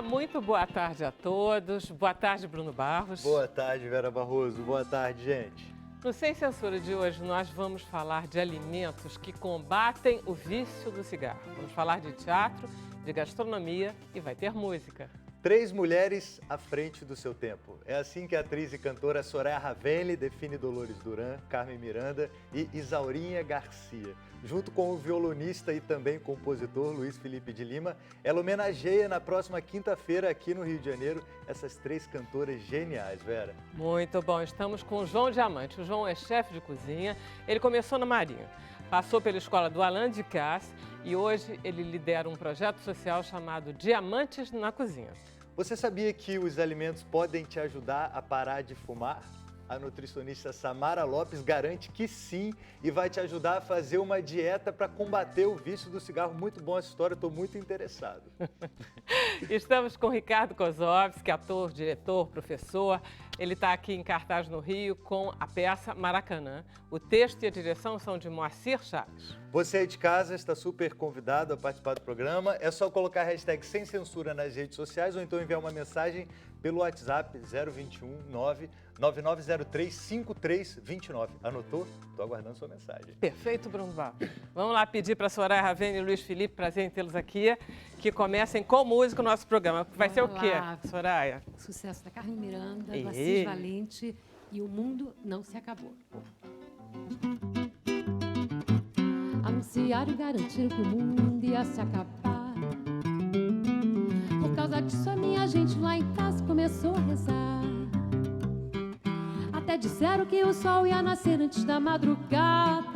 Muito boa tarde a todos. Boa tarde, Bruno Barros. Boa tarde, Vera Barroso. Boa tarde, gente. No Sem Censura de hoje, nós vamos falar de alimentos que combatem o vício do cigarro. Vamos falar de teatro, de gastronomia e vai ter música. 3 mulheres à frente do seu tempo. É assim que a atriz e cantora Soraya Ravelli define Dolores Duran, Carmen Miranda e Isaurinha Garcia. Junto com o violonista e também compositor Luiz Felipe de Lima, ela homenageia na próxima quinta-feira aqui no Rio de Janeiro essas 3 cantoras geniais, Vera. Muito bom, estamos com o João Diamante. O João é chefe de cozinha, ele começou na Marinha, passou pela escola do Alain de Casse e hoje ele lidera um projeto social chamado Diamantes na Cozinha. Você sabia que os alimentos podem te ajudar a parar de fumar? A nutricionista Samara Lopes garante que sim e vai te ajudar a fazer uma dieta para combater o vício do cigarro. Muito bom essa história, estou muito interessado. Estamos com Ricardo Kozovski, ator, diretor, professor. Ele está aqui em cartaz no Rio com a peça Maracanã. O texto e a direção são de Moacir Chaves. Você aí de casa está super convidado a participar do programa. É só colocar a hashtag Sem Censura nas redes sociais ou então enviar uma mensagem pelo WhatsApp 021 99903 5329. Anotou? Estou aguardando sua mensagem. Perfeito, Bruno Barros. Vamos lá pedir para a Soraya Ravelli e Luiz Felipe, prazer em tê-los aqui, que comecem com música o nosso programa. Vai ser o quê, Soraya? Sucesso da Carmen Miranda, do Assis Valente e O Mundo Não Se Acabou. Anunciaram e garantiram que o mundo ia se acabar. Por causa disso a minha gente lá em casa começou a rezar. Até disseram que o sol ia nascer antes da madrugada.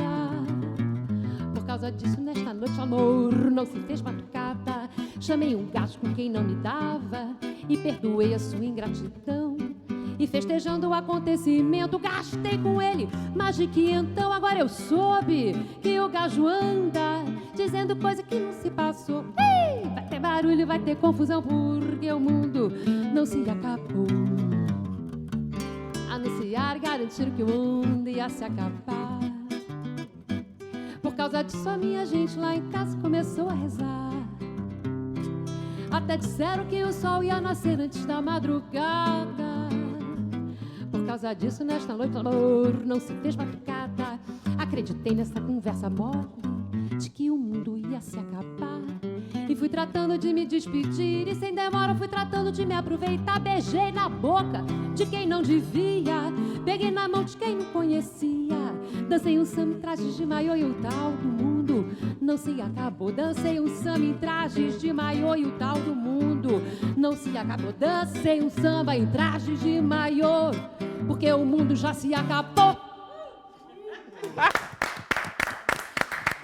Por causa disso nesta noite o amor não se fez batucada. Chamei um gato com quem não me dava e perdoei a sua ingratidão. E festejando o acontecimento, gastei com ele mais de quinhentão. Agora eu soube que o gajo anda dizendo coisa que não se passou. Vai ter barulho, vai ter confusão, porque o mundo não se acabou. Anunciar, garantir que o mundo ia se acabar. Por causa disso a minha gente lá em casa começou a rezar. Até disseram que o sol ia nascer antes da madrugada. Por causa disso, nesta noite, o amor não se fez batucada. Acreditei nessa conversa mole de que o mundo ia se acabar. E fui tratando de me despedir e sem demora fui tratando de me aproveitar. Beijei na boca de quem não devia, peguei na mão de quem não conhecia. Dancei um samba em trajes de maiô e o tal do mundo não se acabou. Dancei um samba em trajes de maiô e o tal do mundo não se acabou. Dancei um samba em trajes de maiô, porque o mundo já se acabou.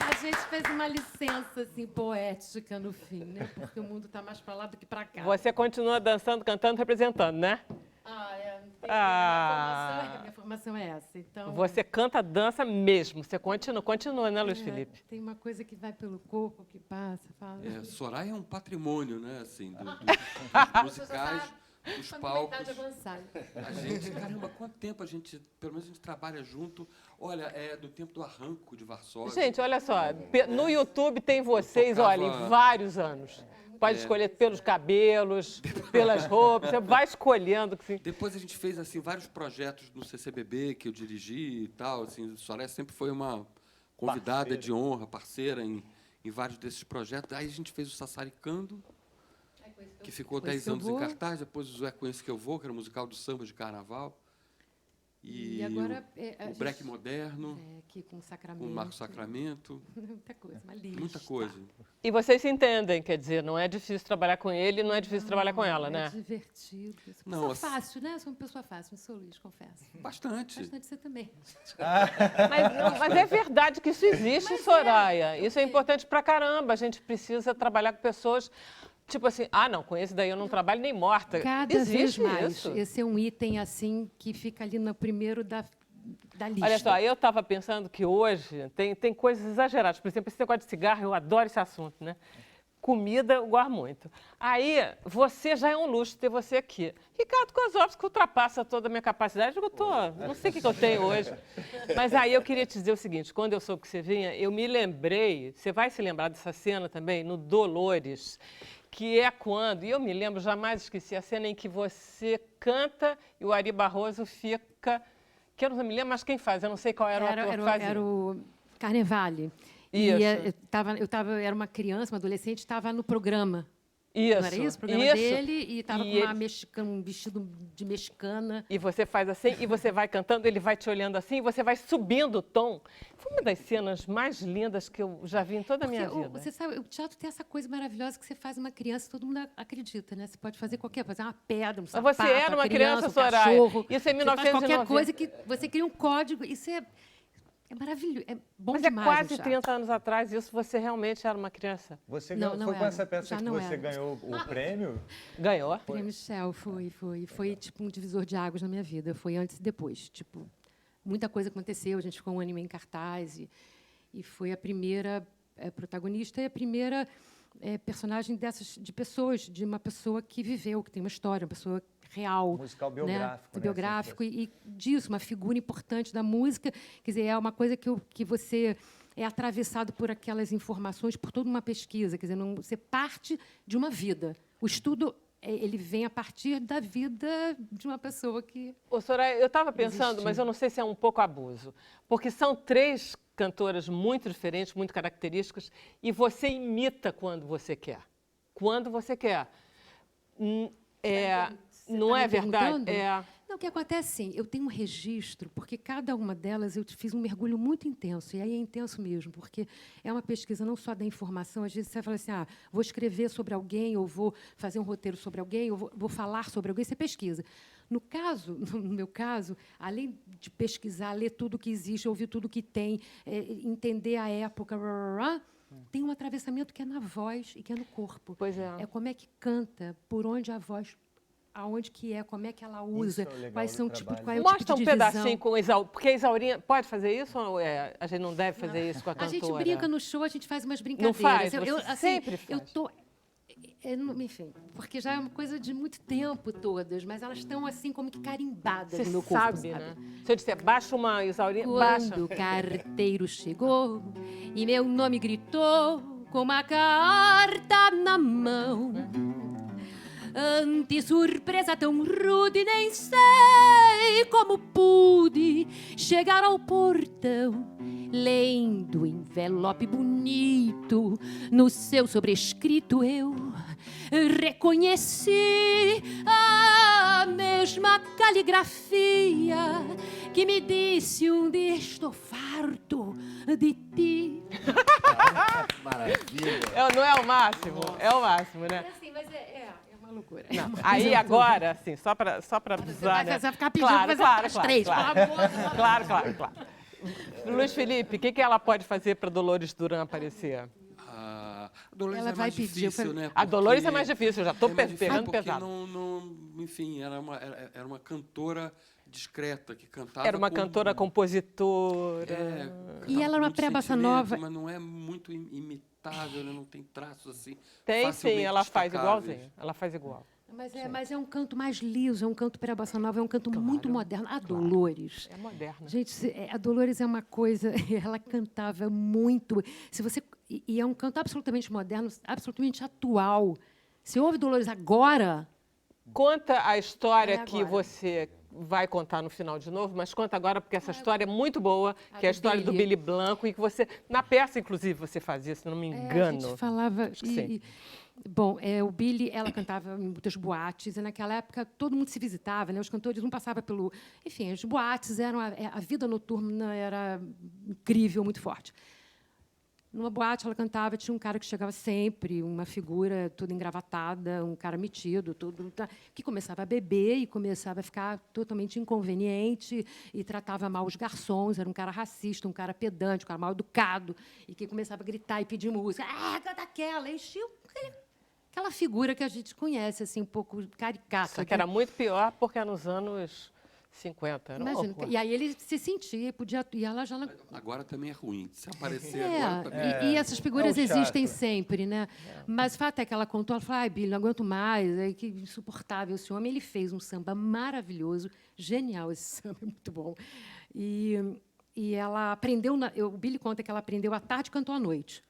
A gente fez uma licença assim poética no fim, né? Porque o mundo está mais para lá do que para cá. Você continua dançando, cantando, representando, né? A minha formação é essa. Então, você canta, dança mesmo. Você continua, né, Luiz Felipe? Tem uma coisa que vai pelo corpo, que passa, fala. Soraya é um patrimônio, né, assim, dos musicais, dos palcos. A gente, caramba, quanto tempo a gente, pelo menos a gente trabalha junto. Olha, é do tempo do Arranco de Varsóvia. Gente, olha só, no YouTube tem vocês, olha, em vários anos. Pode escolher pelos cabelos, pelas roupas, você vai escolhendo. Assim. Depois a gente fez assim, vários projetos no CCBB que eu dirigi e tal. Assim, a Soraya sempre foi uma convidada de honra, parceira em vários desses projetos. Aí a gente fez o Sassaricando, que ficou 10 anos em cartaz. Depois o É Com Esse Que Eu Vou, que era o musical do samba de carnaval. E agora o Break Moderno, aqui com Sacramento, com o Marco Sacramento. Muita coisa, uma lista. Muita coisa. E vocês se entendem, quer dizer, não é difícil trabalhar com ele, não é difícil trabalhar com ela, né? É divertido. Não, fácil, né? Sou uma pessoa fácil, não sou Luiz, confesso. Bastante. Bastante você também. Mas é verdade que isso existe, Soraya. Isso é importante pra caramba. A gente precisa trabalhar com pessoas... Tipo assim, não, com esse daí eu não trabalho nem morta. Cada vez mais. Esse é um item, assim, que fica ali no primeiro da lista. Olha só, eu estava pensando que hoje tem coisas exageradas. Por exemplo, esse negócio de cigarro, eu adoro esse assunto, né? Comida, eu gosto muito. Aí, você já é um luxo ter você aqui. Ricardo Kozovski ultrapassa toda a minha capacidade. Eu não sei o que eu tenho hoje. Mas aí eu queria te dizer o seguinte, quando eu soube que você vinha, eu me lembrei, você vai se lembrar dessa cena também, no Dolores, que é quando, e eu me lembro, jamais esqueci, a cena em que você canta e o Ari Barroso fica, que eu não me lembro, mas quem faz? Eu não sei qual era o ator que fazia. Era o Carnevale. Isso. E era uma criança, uma adolescente, estava no programa. Isso. Não era isso? O programa isso. dele, e estava com um vestido de mexicana. E você faz assim, e você vai cantando, ele vai te olhando assim, e você vai subindo o tom. Foi uma das cenas mais lindas que eu já vi em toda a minha vida. Você sabe, o teatro tem essa coisa maravilhosa que você faz uma criança, todo mundo acredita, né? Você pode fazer qualquer coisa, uma pedra, um sapato, Você era uma criança, um Soraya. cachorro. Isso é Você faz 1990. qualquer coisa que você cria um código. Isso é maravilhoso, é bom Mas demais. é quase no teatro. 30 anos atrás, isso você realmente era uma criança. Você Não, ganhou, não foi com era. essa peça Já que não você era. ganhou o prêmio? Ganhou? Prêmio Michel, foi tipo um divisor de águas na minha vida. Foi antes e depois. Tipo, muita coisa aconteceu, a gente ficou um ano e meio em cartaz e foi a primeira protagonista e a primeira personagem de pessoas, de uma pessoa que viveu, que tem uma história, uma pessoa real. Musical Né? biográfico. Né? Biográfico e disso, uma figura importante da música. Quer dizer, é uma coisa que você é atravessado por aquelas informações, por toda uma pesquisa. Quer dizer, você parte de uma vida. O estudo ele vem a partir da vida de uma pessoa que... Ô, Soraya, eu estava pensando, existiu. mas eu não sei se é um pouco abuso, porque são 3 cantoras muito diferentes, muito características, e você imita quando você quer. Quando você quer. Não tá é me verdade? perguntando? Não, o que acontece assim, eu tenho um registro, porque cada uma delas eu fiz um mergulho muito intenso, e aí é intenso mesmo, porque é uma pesquisa não só da informação, às vezes você fala assim, vou escrever sobre alguém, ou vou fazer um roteiro sobre alguém, ou vou falar sobre alguém, você pesquisa. No meu caso, além de pesquisar, ler tudo que existe, ouvir tudo que tem, entender a época, tem um atravessamento que é na voz e que é no corpo. Pois é. É como é que canta, por onde a voz... aonde que como é que ela usa, Isso é o legal quais do são trabalho. qual é o Mostra tipo de um divisão. pedacinho com Exaurinha, porque a Exaurinha pode fazer isso ou a gente não deve fazer isso com a A cantora? gente brinca no show, a gente faz umas brincadeiras. faz? Você sempre Eu faz. tô, enfim, porque já é uma coisa de muito tempo todas, mas elas estão assim como que carimbadas Você no meu corpo, sabe, sabe? né? Se eu disser, baixa uma Exaurinha, baixa. Quando o carteiro chegou e meu nome gritou com uma carta na mão, ante surpresa tão rude, nem sei como pude chegar ao portão, lendo o envelope bonito, no seu sobrescrito eu reconheci a mesma caligrafia que me disse um dia: estou farto de ti. Maravilha. Não é o máximo? É o máximo, né? Assim, mas é uma loucura. Não, aí agora, assim, só para avisar, né? Você vai ficar pedindo Claro, fazer as claro, 3, claro. pelo amor de Deus. Claro. Luiz Felipe, o que ela pode fazer para Dolores Duran aparecer? A Dolores Ela é vai mais pedir, difícil, né? A Dolores é porque- mais difícil, eu já estou é mais difícil pegando porque pesado. enfim, era uma cantora discreta que cantava. Era uma com- cantora compositora. cantava E ela era com uma muito pré-bossa sentimento, nova. Mas não é muito imitável, né? Não tem traços assim. Tem sim, facilmente ela faz destacáveis. igualzinho. Ela faz igual. Mas é um canto mais liso, é um canto pré-bossa nova, é um canto muito moderno. A Dolores... É moderna. Gente, a Dolores é uma coisa... Ela cantava muito. E é um canto absolutamente moderno, absolutamente atual. Se ouve Dolores agora... Conta a história É que agora. você vai contar no final de novo, mas conta agora porque essa história é muito boa, que é a do história do Billy. Billy Blanco e que você, na peça inclusive, você fazia, se não me A engano. gente falava... que sim. Bom, o Billy, ela cantava em muitas boates, e naquela época todo mundo se visitava, né? Os cantores não passavam pelo... Enfim, as boates eram... A vida noturna era incrível, muito forte. Numa boate, ela cantava, tinha um cara que chegava sempre, uma figura toda engravatada, um cara metido, que começava a beber e começava a ficar totalmente inconveniente e tratava mal os garçons, era um cara racista, um cara pedante, um cara mal educado, e que começava a gritar e pedir música. Canta aquela! Enchia aquela figura que a gente conhece, assim, um pouco caricata. Só que era muito pior porque era nos anos 50. Era um Imagina, horror. e aí ele se sentia, podia... E ela já... Agora também é ruim. Se aparecer agora também. E essas figuras é o chato. existem sempre, né? Mas o fato é que ela contou, ela falou, Billy, não aguento mais, que insuportável esse homem. Ele fez um samba maravilhoso, genial esse samba, é muito bom. E ela aprendeu, o Billy conta que ela aprendeu à tarde e cantou à noite.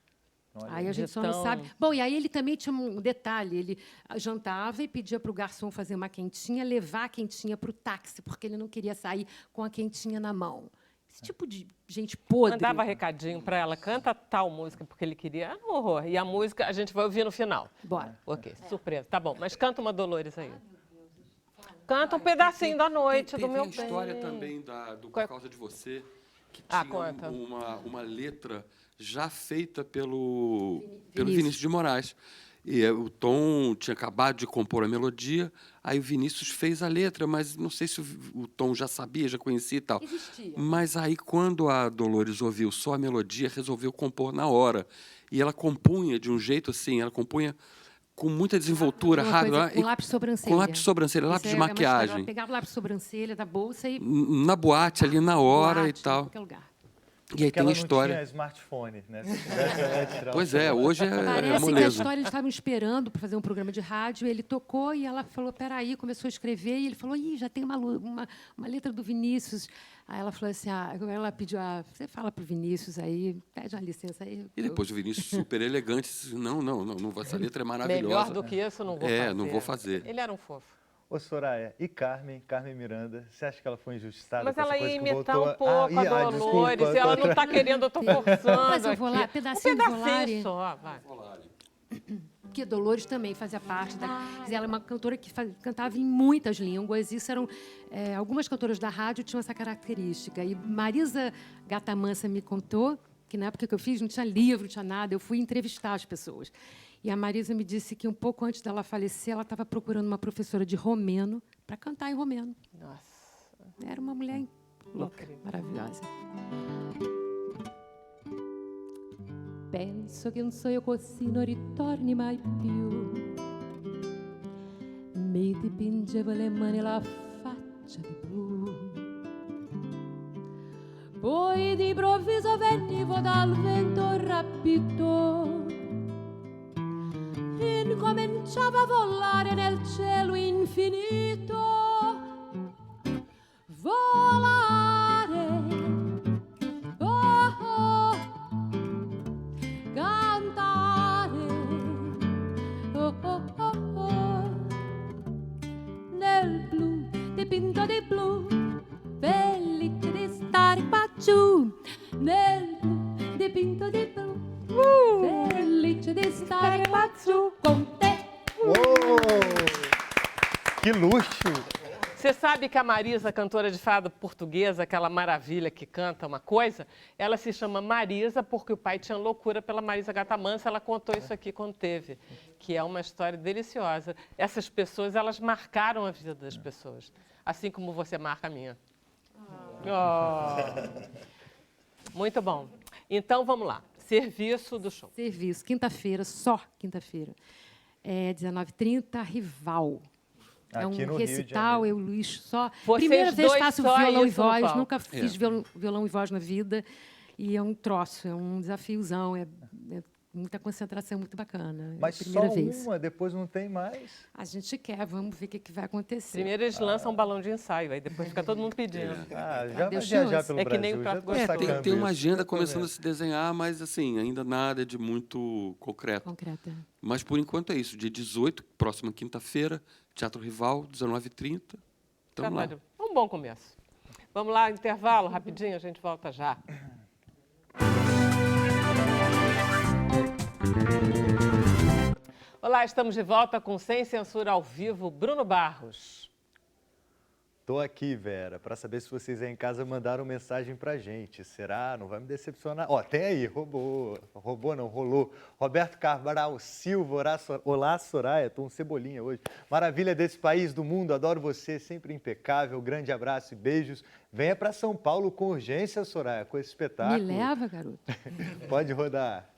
Aí a gente só não Então- sabe. Bom, e aí ele também tinha um detalhe. Ele jantava e pedia para o garçom fazer uma quentinha, levar a quentinha para o táxi, porque ele não queria sair com a quentinha na mão. Esse tipo de gente podre. Mandava recadinho para ela, canta tal música, porque ele queria. Ah, um horror. E a música a gente vai ouvir no final. Bora. Ok, surpresa. Tá bom, mas canta uma Dolores aí. Canta um pedacinho da noite Teve do meu a história bem. também do Qual é? Por Causa de Você, que Ah, tinha conta. uma letra já feita pelo Vinícius. Vinícius de Moraes. E o Tom tinha acabado de compor a melodia, aí o Vinícius fez a letra, mas não sei se o Tom já sabia, já conhecia e tal. Existia. Mas aí, quando a Dolores ouviu só a melodia, resolveu compor na hora. E ela compunha de um jeito assim, ela compunha com muita desenvoltura, Uma rápido. coisa com lápis de sobrancelha. Com lápis de sobrancelha, Isso lápis de é uma história. maquiagem. Ela pegava o lápis de sobrancelha da bolsa e... Na boate, ali na hora boate, e em tal. qualquer lugar. E aí Porque tem ela a história. não tinha smartphone, né? Se tivesse, ela ia tirar o Pois é, celular. hoje é Parece que a moleza. história, eles estavam esperando para fazer um programa de rádio, ele tocou e ela falou, peraí, começou a escrever, e ele falou, ih, já tem uma letra do Vinícius. Aí ela falou assim, ela pediu, você fala para o Vinícius aí, pede uma licença aí. E depois o Vinícius, super elegante, disse, não, essa letra é maravilhosa. Melhor do que isso, eu não vou fazer. não vou fazer. Ele era um fofo. Ô, Soraya, e Carmen Miranda, você acha que ela foi injustiçada Mas com essa ela coisa ia que imitar voltou um pouco a desculpa, Dolores, e ela não está querendo, eu estou forçando. Mas eu vou lá, aqui. pedacinho do Volare. Só, vai. Porque Dolores também fazia parte ela é uma cantora que cantava em muitas línguas. Isso eram algumas cantoras da rádio tinham essa característica. E Marisa Gata Mansa me contou que na época que eu fiz não tinha livro, não tinha nada. Eu fui entrevistar as pessoas. E a Marisa me disse que um pouco antes dela falecer, ela estava procurando uma professora de romeno para cantar em romeno. Nossa. Era uma mulher louca, Incrível. maravilhosa. Penso che un sogno così non ritorni mai più. Mi dipingevo le mani e la faccia di blu. Poi d'improvviso venivo dal vento rapito. Incominciavo a volare nel cielo infinito. Volare. Oh, oh. Cantare. Oh, oh, oh, oh. Nel blu, dipinto di blu. Felice di stare qua giù. Nel blu, dipinto di blu. Felice di stare qua giù con te. Uou! Que luxo! Você sabe que a Marisa, cantora de fado portuguesa, aquela maravilha que canta uma coisa, ela se chama Marisa porque o pai tinha loucura pela Marisa Gata Mansa. Ela contou isso aqui quando teve, que é uma história deliciosa. Essas pessoas, elas marcaram a vida das pessoas, assim como você marca a minha. Oh. Muito bom. Então, vamos lá. Serviço do show. Serviço, quinta-feira, só quinta-feira. 19h30, Rival. É Aqui no um Rio de recital, Janeiro. eu e Luiz só. Vocês Primeira vez dois faço só violão e isso no voz, palco. nunca fiz violão e voz na vida. E é um troço, é um desafiozão, é muita concentração, muito bacana. Mas é a primeira só vez. uma, depois não tem mais. A gente quer, vamos ver o que vai acontecer. Primeiro eles lançam um balão de ensaio, aí depois fica todo mundo pedindo. Já vai Deus viajar Deus. pelo É que nem Brasil. o já Prato tô Gostoso. sacando Tem uma isso. agenda Eu tô começando a vendo. se desenhar, mas assim, ainda nada de muito concreto. Concreta. Mas por enquanto é isso. Dia 18, próxima quinta-feira, Teatro Rival, 19h30. Estamos lá. Trabalho. Um bom começo. Vamos lá, intervalo, rapidinho, a gente volta já. Olá, estamos de volta com Sem Censura ao vivo, Bruno Barros. Tô aqui, Vera, para saber se vocês aí em casa mandaram mensagem pra gente. Será? Não vai me decepcionar. Ó, tem aí, roubou. Roubou não, rolou. Roberto Cabral Silva, olá, Soraya, tô um cebolinha hoje. Maravilha desse país, do mundo, adoro você, sempre impecável. Grande abraço e beijos. Venha para São Paulo com urgência, Soraya, com esse espetáculo. Me leva, garoto. Pode rodar.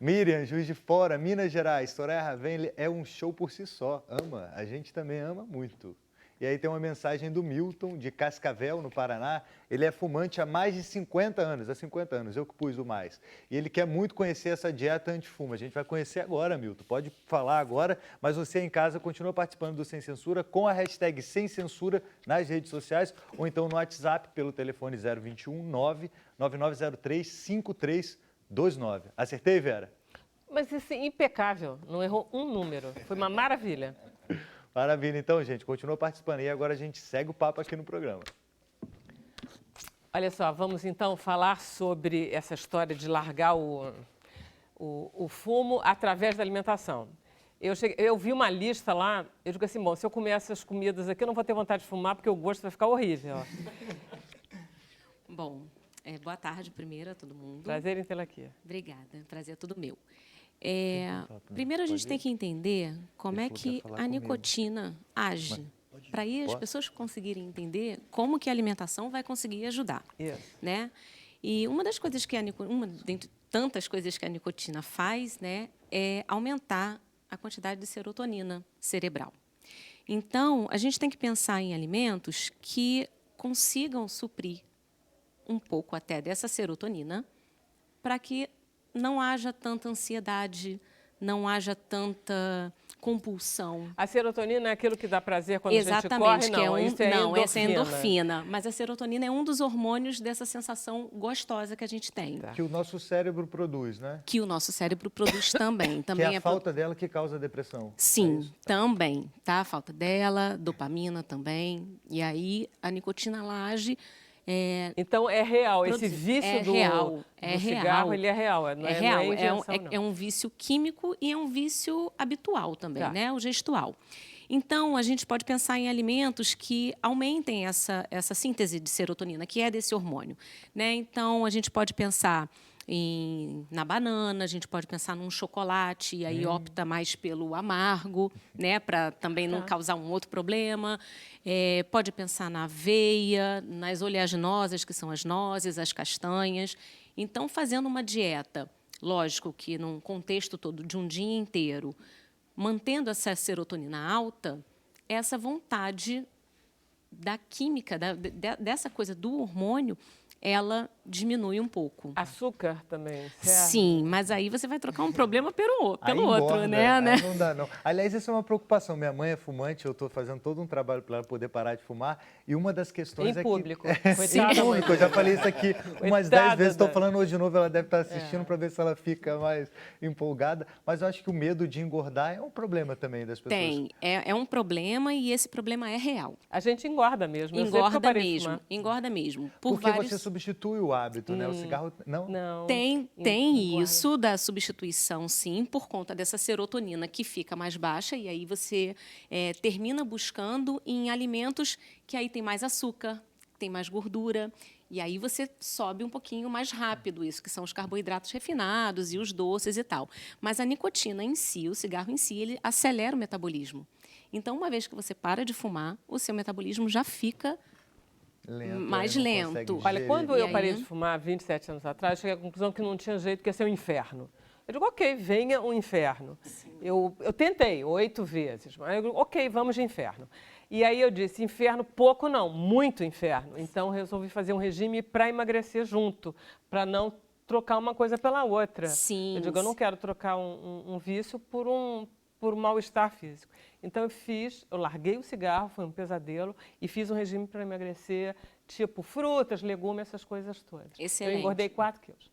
Miriam, Juiz de Fora, Minas Gerais. Soraya Ravenli é um show por si só. Ama, a gente também ama muito. E aí tem uma mensagem do Milton, de Cascavel, no Paraná. Ele é fumante há mais de 50 anos, há 50 anos, eu que pus o mais. E ele quer muito conhecer essa dieta antifumo. A gente vai conhecer agora, Milton, pode falar agora, mas você em casa continua participando do Sem Censura com a hashtag Sem Censura nas redes sociais ou então no WhatsApp pelo telefone 021 99903 53 29. Acertei, Vera? Mas isso é impecável, não errou um número. Foi uma maravilha. Maravilha. Então, gente, continua participando. E agora a gente segue o papo aqui no programa. Olha só, vamos então falar sobre essa história de largar o fumo através da alimentação. Eu vi uma lista lá, eu digo assim, bom, se eu comer essas comidas aqui, eu não vou ter vontade de fumar, porque o gosto vai ficar horrível. Bom, boa tarde primeiro a todo mundo. Prazer em tê-la aqui. Obrigada, prazer é todo meu. Primeiro a gente tem que entender como é que a nicotina age. Para aí as pessoas conseguirem entender como que a alimentação vai conseguir ajudar. Isso. Né? E uma das coisas que uma dentre tantas coisas que a nicotina faz, né, é aumentar a quantidade de serotonina cerebral. Então, a gente tem que pensar em alimentos que consigam suprir um pouco até dessa serotonina para que não haja tanta ansiedade, não haja tanta compulsão. A serotonina é aquilo que dá prazer quando a gente corre? Exatamente, Não, essa é endorfina. Mas a serotonina é um dos hormônios dessa sensação gostosa que a gente tem. Que o nosso cérebro produz, né? Que o nosso cérebro produz também. Que é a falta dela que causa a depressão. Sim, também, tá? A falta dela, dopamina também. E aí a nicotina ela age. Então é real, esse vício do cigarro, ele é real. Não é real, não é invenção, não. É um vício químico e é um vício habitual também, Tá. né? O gestual. Então, a gente pode pensar em alimentos que aumentem essa síntese de serotonina, que é desse hormônio, né? Então, a gente pode pensar na banana, a gente pode pensar num chocolate, e aí opta mais pelo amargo, né, para também não causar um outro problema. Pode pensar na aveia, nas oleaginosas, que são as nozes, as castanhas. Então, fazendo uma dieta, lógico que num contexto todo de um dia inteiro, mantendo essa serotonina alta, essa vontade da química, dessa coisa do hormônio, ela diminui um pouco. Açúcar também, certo? Sim, mas aí você vai trocar um problema pelo Aí outro, engorda, né? aí não dá, não. Aliás, isso é uma preocupação. Minha mãe é fumante, eu estou fazendo todo um trabalho para ela poder parar de fumar. E uma das questões Em público. Sim, em público. Eu já falei isso aqui umas 10 vezes. Estou falando hoje de novo, ela deve estar assistindo para ver se ela fica mais empolgada. Mas eu acho que o medo de engordar é um problema também das pessoas. Tem. É um problema e esse problema é real. A gente engorda mesmo. Eu sei porque eu Engorda parei de mesmo. fumar. Engorda mesmo. Porque você substitui o hábito, né? O cigarro, não? Não. Tem engorda. isso da substituição, sim, por conta dessa serotonina que fica mais baixa e aí você termina buscando em alimentos que aí tem mais açúcar, tem mais gordura e aí você sobe um pouquinho mais rápido isso, que são os carboidratos refinados e os doces e tal. Mas a nicotina em si, o cigarro em si, ele acelera o metabolismo. Então, uma vez que você para de fumar, o seu metabolismo já fica mais lento. Olha, quando E eu aí, parei de fumar 27 anos atrás, eu cheguei à conclusão que não tinha jeito, que ia ser um inferno. Eu digo, ok, venha um inferno. Eu tentei 8 vezes, mas eu digo, ok, vamos de inferno. E aí eu disse, inferno pouco não, muito inferno. Então resolvi fazer um regime para emagrecer junto, para não trocar uma coisa pela outra. Sim. Eu digo, eu não quero trocar um vício por um mal-estar físico. Então eu larguei o cigarro, foi um pesadelo, e fiz um regime para emagrecer, tipo frutas, legumes, essas coisas todas. Excelente. Eu engordei 4 quilos.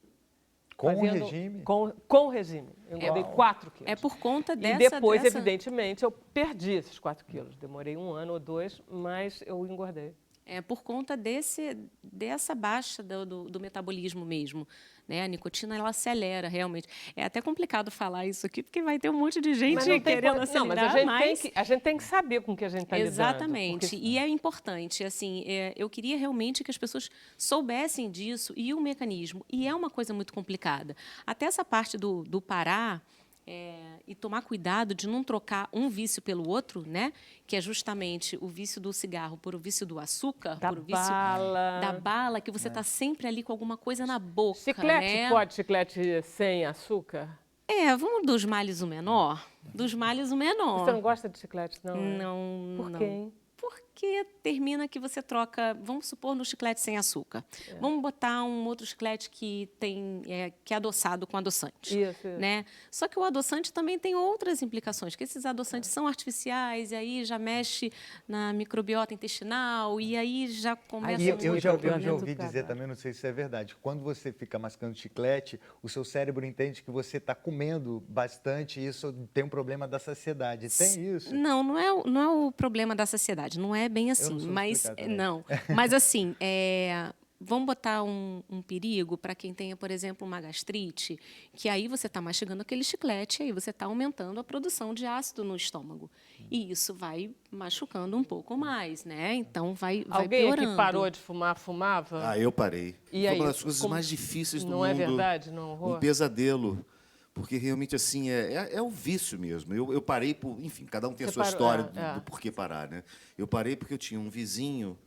Com o regime? Com o regime. Eu engordei 4 quilos. É por conta dessa... E depois, evidentemente, eu perdi esses 4 quilos. Demorei 1 ano ou 2, mas eu engordei. É por conta dessa baixa do metabolismo mesmo. Né? A nicotina, ela acelera, realmente. É até complicado falar isso aqui, porque vai ter um monte de gente querendo acelerar, mas a gente tem que saber com o que a gente está lidando. Exatamente. Porque... E é importante. Assim, eu queria realmente que as pessoas soubessem disso e o mecanismo. E é uma coisa muito complicada. Até essa parte do parar... e tomar cuidado de não trocar um vício pelo outro, né? Que é justamente o vício do cigarro por o vício do açúcar, por o vício da bala, que você está sempre ali com alguma coisa na boca. Chiclete, né? pode chiclete sem açúcar? Vamos dos males o menor? Dos males o menor. Você não gosta de chiclete, não? Não. Por quê? que termina que você troca, vamos supor, no chiclete sem açúcar. Vamos botar um outro chiclete que que é adoçado com adoçante. Isso. Né? Só que o adoçante também tem outras implicações, que esses adoçantes são artificiais, e aí já mexe na microbiota intestinal, e aí já começa... E eu já microbioma ouvi do dizer trabalho. também, não sei se é verdade, quando você fica mascando chiclete, o seu cérebro entende que você está comendo bastante e isso tem um problema da saciedade. Tem isso? Não é o problema da saciedade, não é bem assim, não sou mas explicar também. não, mas assim, vamos botar um perigo para quem tenha, por exemplo, uma gastrite, que aí você está mastigando aquele chiclete, aí você está aumentando a produção de ácido no estômago. E isso vai machucando um pouco mais, né? Então vai Alguém piorando. aqui parou de fumar, fumava? Ah, eu parei. E Foi aí, uma das coisas como- mais difíceis do Não mundo. é verdade? Não, horror? Um pesadelo. Porque realmente, assim, é o vício mesmo. Eu parei por... Enfim, cada um tem a Você sua parou, história é. do porquê parar, né? Eu parei porque eu tinha um vizinho,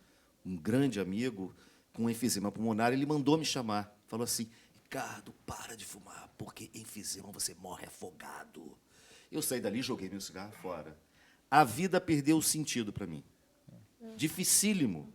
um grande amigo, com enfisema pulmonar, ele mandou me chamar. Falou assim, Ricardo, para de fumar, porque enfisema você morre afogado. Eu saí dali e joguei meu cigarro fora. A vida perdeu o sentido para mim. Dificílimo.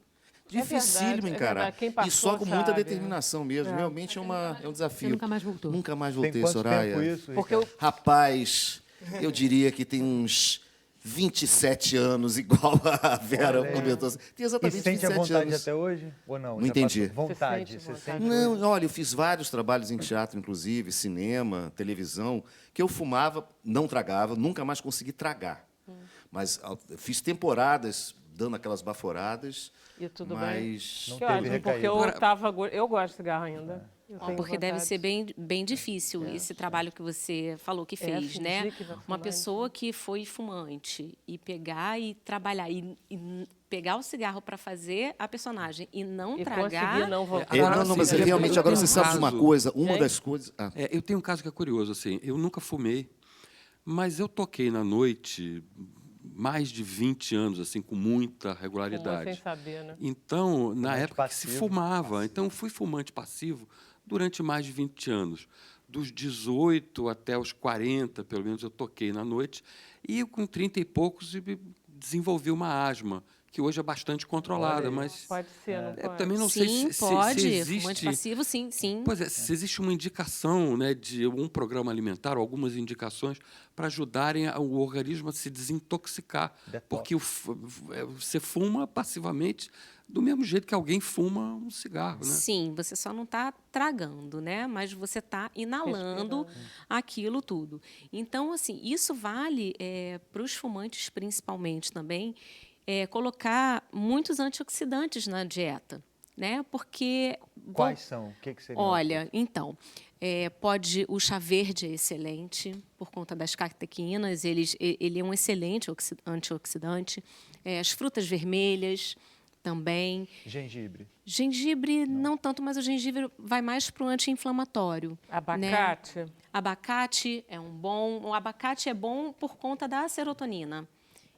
Dificílimo verdade, é encarar. verdade. Quem E passou só com muita sabe. determinação mesmo. Realmente é um desafio. Você nunca mais voltou? Nunca mais Tem voltei, quanto Soraya. tempo isso, Porque Ricardo? eu, Rapaz, eu diria que tem uns 27 anos, igual a Vera Olha aí. comentou. Tem E exatamente sente a 27 vontade anos. até hoje? Ou não? Não Já entendi. passou? Vontade. Você sente Você vontade? sente Não, hoje? olha, eu fiz vários trabalhos em teatro, inclusive, cinema, televisão, que eu fumava, não tragava, nunca mais consegui tragar. Mas fiz temporadas dando aquelas baforadas, E tudo bem? mas... Não que teve ótimo, porque recaída. eu gosto de cigarro ainda. Eu Ó, tenho porque deve vontade. ser bem difícil esse trabalho que você falou que fez, fingir né? que vai Uma fumar, pessoa que foi fumante e pegar e trabalhar e pegar o cigarro para fazer a personagem e não E tragar. conseguir não voltar. Não, não, mas Assim, realmente, eu agora tenho você sabe de uma caso- coisa, uma Hein? das coisas... Eu tenho um caso que é curioso, assim, eu nunca fumei, mas eu toquei na noite mais de 20 anos, assim, com muita Fumou sem regularidade. saber, né? Então, na Fumante época que se passivo. fumava, então eu fui fumante passivo durante mais de 20 anos. Dos 18 até os 40, pelo menos, eu toquei na noite, e com 30 e poucos desenvolvi uma asma, que hoje é bastante controlada, Olha aí. mas Pode ser, não eu pode? também não Sim, sei se pode. Fumante existe... passivo, sim. Pois é, se existe uma indicação, né, de um programa alimentar, ou algumas indicações, para ajudarem o organismo a se desintoxicar. Detox. Porque você fuma passivamente do mesmo jeito que alguém fuma um cigarro. Né? Sim, você só não está tragando, né? Mas você está inalando aquilo tudo. Então, assim, isso vale para os fumantes, principalmente também, colocar muitos antioxidantes na dieta, né? Porque Quais são? O que seriam? olha, então, o chá verde é excelente por conta das catequinas, ele é um excelente antioxidante. As frutas vermelhas também. Gengibre. Gengibre, não tanto, mas o gengibre vai mais para o anti-inflamatório. Abacate. Né? Abacate é um bom. O abacate é bom por conta da serotonina,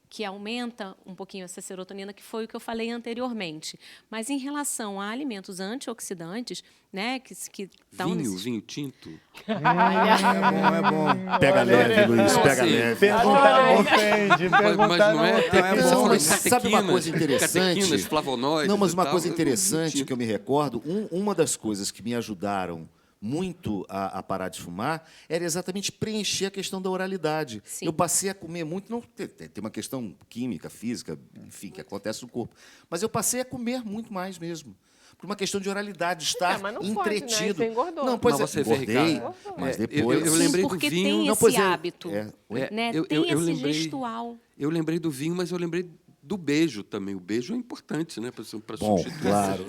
que aumenta um pouquinho essa serotonina, que foi o que eu falei anteriormente. Mas em relação a alimentos antioxidantes, né, que estão Vinho tinto. É bom. Pega leve, Luiz, Não, pega assim, leve. Perguntar não ofende. Mas Perguntar não é... Não, é você bom. falou Mas de sabe uma coisa interessante? catequinas, flavonoides Não, mas e uma tal, coisa eu- interessante que eu me recordo, uma das coisas que me ajudaram muito a parar de fumar era exatamente preencher a questão da oralidade. Sim. Eu passei a comer muito, não tem uma questão química, física, enfim, que acontece no corpo, mas eu passei a comer muito mais mesmo. Por uma questão de oralidade, estar mas não pode, né? entretido. Você engordou. Não, pois Mas você é, vê, engordei, Ricardo, mas eu depois... lembrei do porque vinho. tem Não, esse pois é. hábito, Oi? né? eu- Tem eu esse lembrei- gestual. Eu lembrei do vinho, mas eu lembrei do beijo também. O beijo é importante, né? Para Bom, substituir. claro.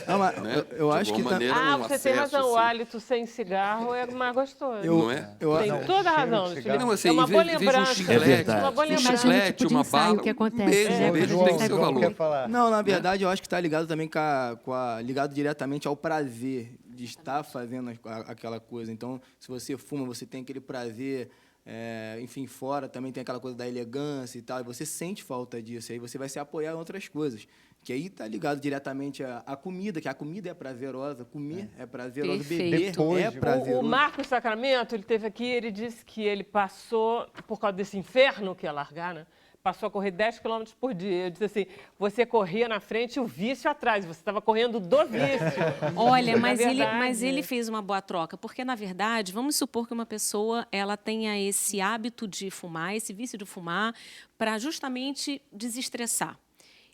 Não, mas Né? eu De acho que alguma maneira, Ah, um você tem acesso, razão. O assim. hálito sem cigarro é mais gostoso. eu, Não é? eu, Tem Não, toda a cheiro razão. de Felipe. cigarro. Não, assim, É uma em boa vez de um lembrança. chiclete, verdade. Uma boa Imagina lembrança. no chiclete, tipo de uma ensaio bala, que acontece, um beijo, né? um beijo Quando tem a gente seu tá valor. Quer falar? Não, na verdade, eu acho que está ligado também ligado diretamente ao prazer de estar fazendo aquela coisa. Então, se você fuma, você tem aquele prazer, enfim, fora também tem aquela coisa da elegância e tal, e você sente falta disso, aí você vai se apoiar em outras coisas. Que aí está ligado diretamente à comida, que a comida é prazerosa, comer é prazeroso, beber Perfeito. é Depois, O prazeroso. Marcos Sacramento, ele teve aqui, ele disse que ele passou, por causa desse inferno que ia largar, né? passou a correr 10 quilômetros por dia. Eu disse assim, você corria na frente e o vício atrás, você estava correndo do vício. Olha, Na mas verdade, ele fez uma boa troca, porque, na verdade, vamos supor que uma pessoa ela tenha esse hábito de fumar, esse vício de fumar, para justamente desestressar.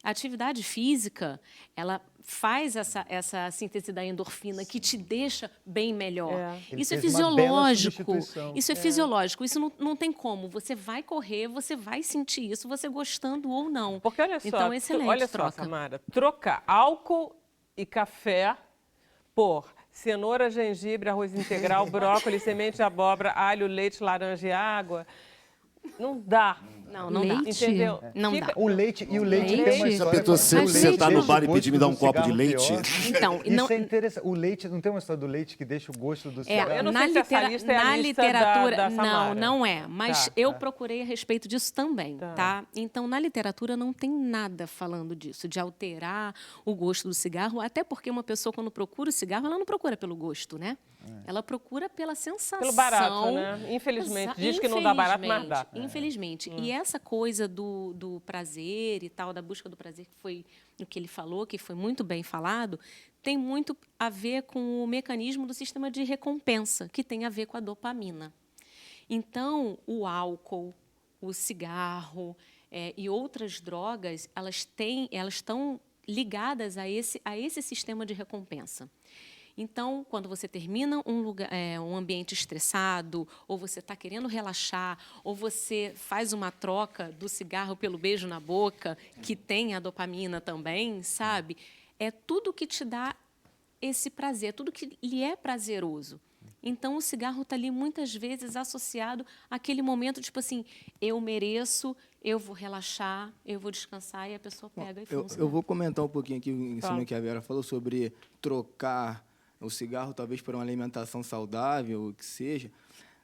A atividade física, ela faz essa síntese da endorfina que te deixa bem melhor. Ele Isso é fez uma bela fisiológico. substituição. Isso é fisiológico. Isso não tem como. Você vai correr, você vai sentir isso, você gostando ou não. Porque olha só, Então, excelente olha troca. só, Samara, trocar álcool e café por cenoura, gengibre, arroz integral, brócolis, semente de abóbora, alho, leite, laranja e água, não dá. Não dá. Leite? Entendeu? Não dá. O leite tem uma Leite? história... Já pensou com- você o leite sentar no deixa bar e o gosto pedir me dar do um copo de cigarro leite? pior. Então, Isso não, é interessante. O leite, não tem uma história do leite que deixa o gosto do cigarro? Eu não na, sei se essa lista é a na lista literatura, da Samara. não é. Mas Tá, eu tá. procurei a respeito disso também, tá? Então, na literatura não tem nada falando disso, de alterar o gosto do cigarro, até porque uma pessoa, quando procura o cigarro, ela não procura pelo gosto, né? Ela procura pela sensação. Pelo barato, né? Infelizmente. Diz que não dá barato, mas dá. Infelizmente. E essa coisa do prazer e tal, da busca do prazer, que foi o que ele falou, que foi muito bem falado, tem muito a ver com o mecanismo do sistema de recompensa, que tem a ver com a dopamina. Então, o álcool, o cigarro e outras drogas, elas estão ligadas a esse sistema de recompensa. Então, quando você termina um ambiente estressado, ou você está querendo relaxar, ou você faz uma troca do cigarro pelo beijo na boca, que tem a dopamina também, sabe? É tudo que te dá esse prazer, tudo que lhe é prazeroso. Então, o cigarro está ali muitas vezes associado àquele momento, tipo assim, eu mereço, eu vou relaxar, eu vou descansar, e a pessoa pega e fuma. Eu vou comentar um pouquinho aqui em cima do que a Vera falou sobre trocar o cigarro, talvez por uma alimentação saudável, o que seja.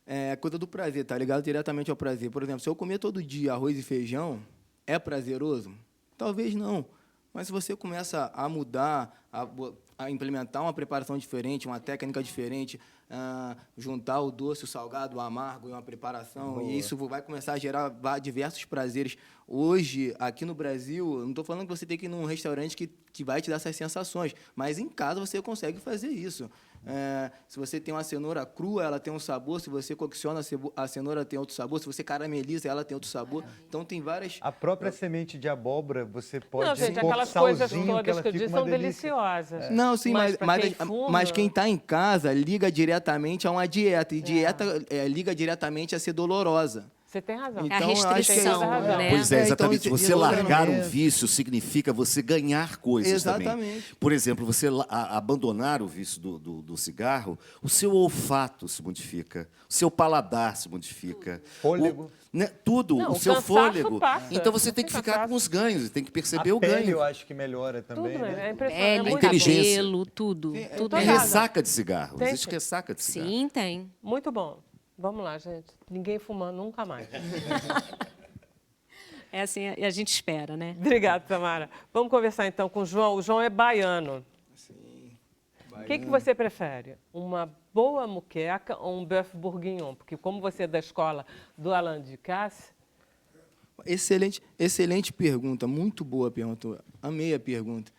É coisa do prazer, tá ligado diretamente ao prazer. Por exemplo, se eu comer todo dia arroz e feijão, é prazeroso? Talvez não. Mas se você começa a mudar, a implementar uma preparação diferente, uma técnica diferente, juntar o doce, o salgado, o amargo em uma preparação, e isso vai começar a gerar diversos prazeres. Hoje, aqui no Brasil, eu não estou falando que você tem que ir num restaurante que vai te dar essas sensações, mas em casa você consegue fazer isso. Se você tem uma cenoura crua, ela tem um sabor. Se você cocciona a cenoura, tem outro sabor. Se você carameliza, ela tem outro sabor. Então, tem várias... A própria semente de abóbora, você pode Não, gente, pôr aquelas coisas salzinho, todas ela que eu fica disse uma são delícia. deliciosas. Não, sim, mas quem está está em casa liga diretamente a uma dieta. E dieta liga diretamente a ser dolorosa. Você tem razão. É a Então, eu acho que restrição, razão. né? Pois é, exatamente. então, Você eu- largar um é. vício significa você ganhar coisas também. Exatamente. Por exemplo, você abandonar o vício do cigarro, o seu olfato se modifica, o seu paladar se modifica. Fôlego. Tudo, Não, o o seu cansaço fôlego. passa. Então você Não tem tem que ficar cansaço. com os ganhos, tem que perceber A o pele ganho. eu acho que melhora também, Tudo, né? é impressionante. É Pele, muito inteligência. cabelo, tudo. Tudo É Tem mesmo. razão. ressaca de cigarro. Tem, Existe sim. ressaca de cigarro. Sim, tem. Muito bom. Vamos lá, gente. Ninguém fumando nunca mais. É assim, a gente espera, né? Obrigada, Tamara. Vamos conversar então com o João. O João é baiano. O que você prefere? Uma boa moqueca ou um bœuf bourguignon? Porque como você é da escola do Alain Ducasse, Excelente pergunta, muito boa pergunta. Amei a pergunta.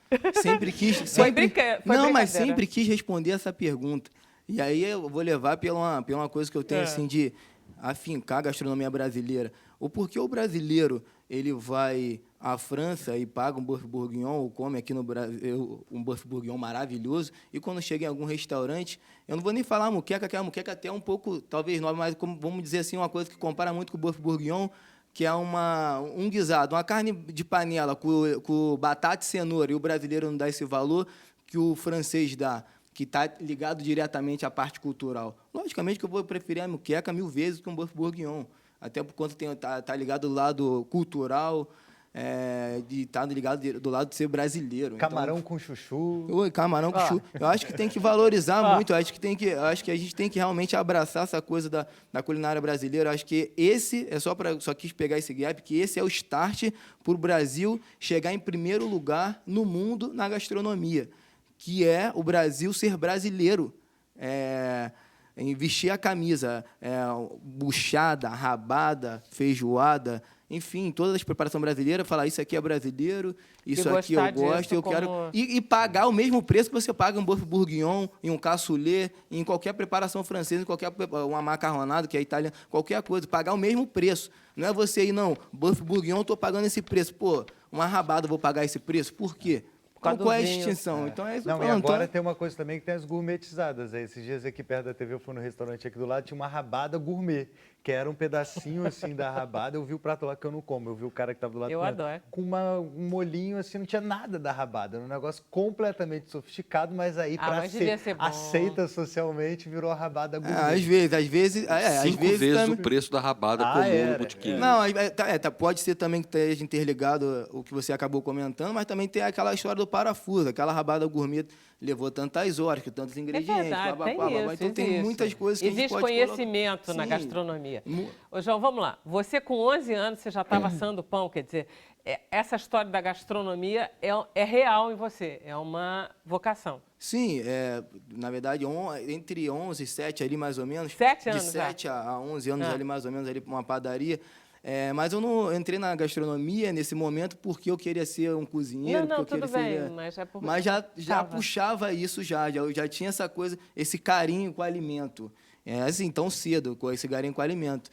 Sempre quis. Foi brincadeira. Não, mas sempre quis responder essa pergunta. E aí eu vou levar pela uma coisa que eu tenho assim de afincar a gastronomia brasileira. O porquê o brasileiro ele vai à França e paga um bœuf bourguignon ou come aqui no Brasil um bœuf bourguignon maravilhoso, e quando chega em algum restaurante, eu não vou nem falar moqueca, que a moqueca até é um pouco, talvez nova, mas vamos dizer assim, uma coisa que compara muito com o bœuf bourguignon, que é um guisado, uma carne de panela com batata e cenoura, e o brasileiro não dá esse valor que o francês dá, que está ligado diretamente à parte cultural. Logicamente que eu vou preferir a moqueca 1000 vezes que um bœuf bourguignon, até por conta tá ligado do lado cultural, de estar ligado do lado de ser brasileiro. Camarão com chuchu. Camarão com chuchu. Eu acho que tem que valorizar muito. Eu acho que a gente tem que realmente abraçar essa coisa da culinária brasileira. Eu acho que esse só quis pegar esse gap, que esse é o start para o Brasil chegar em primeiro lugar no mundo na gastronomia, que é o Brasil ser brasileiro. em vestir a camisa, buchada, rabada, feijoada, enfim, todas as preparações brasileiras, falar isso aqui é brasileiro, isso aqui eu gostar gosto, disso eu quero... como- E pagar o mesmo preço que você paga em um boeuf bourguignon, em um cassoulet, em qualquer preparação francesa, em qualquer uma macarronada, que é italiana, qualquer coisa, pagar o mesmo preço. Não é você ir, não, boeuf bourguignon, estou pagando esse preço. Pô, uma rabada eu vou pagar esse preço? Por quê? Então, causa qual é a do vinho. distinção? Então, é isso que eu Não, tô e falando. agora Então, tem uma coisa também que tem as gourmetizadas. Esses dias aqui perto da TV eu fui no restaurante aqui do lado, tinha uma rabada gourmet, que era um pedacinho assim da rabada. Eu vi o prato lá que eu não como, eu vi o cara que estava do lado Eu comendo, adoro. com um molhinho assim, não tinha nada da rabada. Era um negócio completamente sofisticado, mas aí para mas devia ser bom. aceita socialmente virou a rabada gourmet. às vezes... às 5 vezes vezes também- o preço da rabada Ah, comum era, no botequim. Não, pode ser também que esteja interligado o que você acabou comentando, mas também tem aquela história do parafuso, aquela rabada gourmet levou tantas horas, com tantos ingredientes, verdade, blá, blá, tem blá, blá, blá. isso, Então tem existe. muitas coisas que a Existe gente pode conhecimento na Sim. gastronomia. Mu- Ô, João, vamos lá. Você com 11 anos, você já estava assando pão, quer dizer, essa história da gastronomia é real em você, é uma vocação. Sim, na verdade, entre 11 e 7 ali mais ou menos. 7 anos De já? 7 a 11 anos Ah. ali mais ou menos, ali para uma padaria. Mas eu não entrei na gastronomia nesse momento porque eu queria ser um cozinheiro. Não, porque eu tudo queria bem, ser... mas é por... Mas já Tava. puxava isso eu já tinha essa coisa, esse carinho com o alimento. Assim, tão cedo, com esse carinho com o alimento.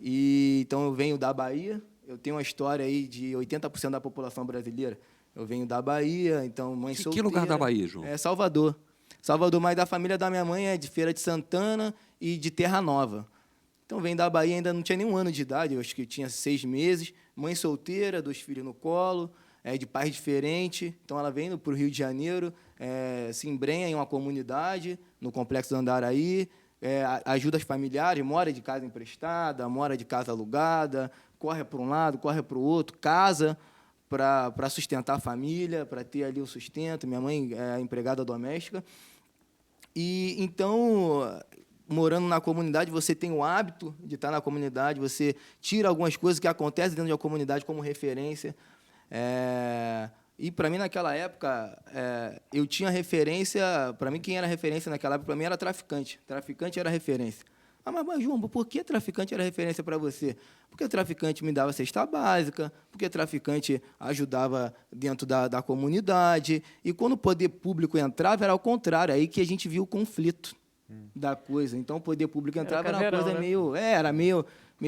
Então, eu venho da Bahia, eu tenho uma história aí de 80% da população brasileira. Eu venho da Bahia, então, mãe Que solteira. lugar da Bahia, João? Salvador. Salvador, mas da família da minha mãe é de Feira de Santana e de Terra Nova. Então, vem da Bahia, ainda não tinha nenhum ano de idade, eu acho que tinha 6 meses. Mãe solteira, 2 filhos no colo, de pais diferentes. Então, ela vem para o Rio de Janeiro, se embrenha em uma comunidade, no Complexo do Andaraí, ajuda as familiares, mora de casa emprestada, mora de casa alugada, corre para um lado, corre para o outro, casa para sustentar a família, para ter ali o sustento. Minha mãe é empregada doméstica. E, então, morando na comunidade, você tem o hábito de estar na comunidade, você tira algumas coisas que acontecem dentro de uma comunidade como referência. E, para mim, naquela época, eu tinha referência... Para mim, quem era referência naquela época, para mim, era traficante. Traficante era referência. Mas, João, por que traficante era referência para você? Porque traficante me dava cesta básica, porque traficante ajudava dentro da comunidade. E, quando o poder público entrava, era ao contrário, aí que a gente viu o conflito da coisa. Então, o poder público entrava, era uma caveirão, coisa né? meio... Era meio,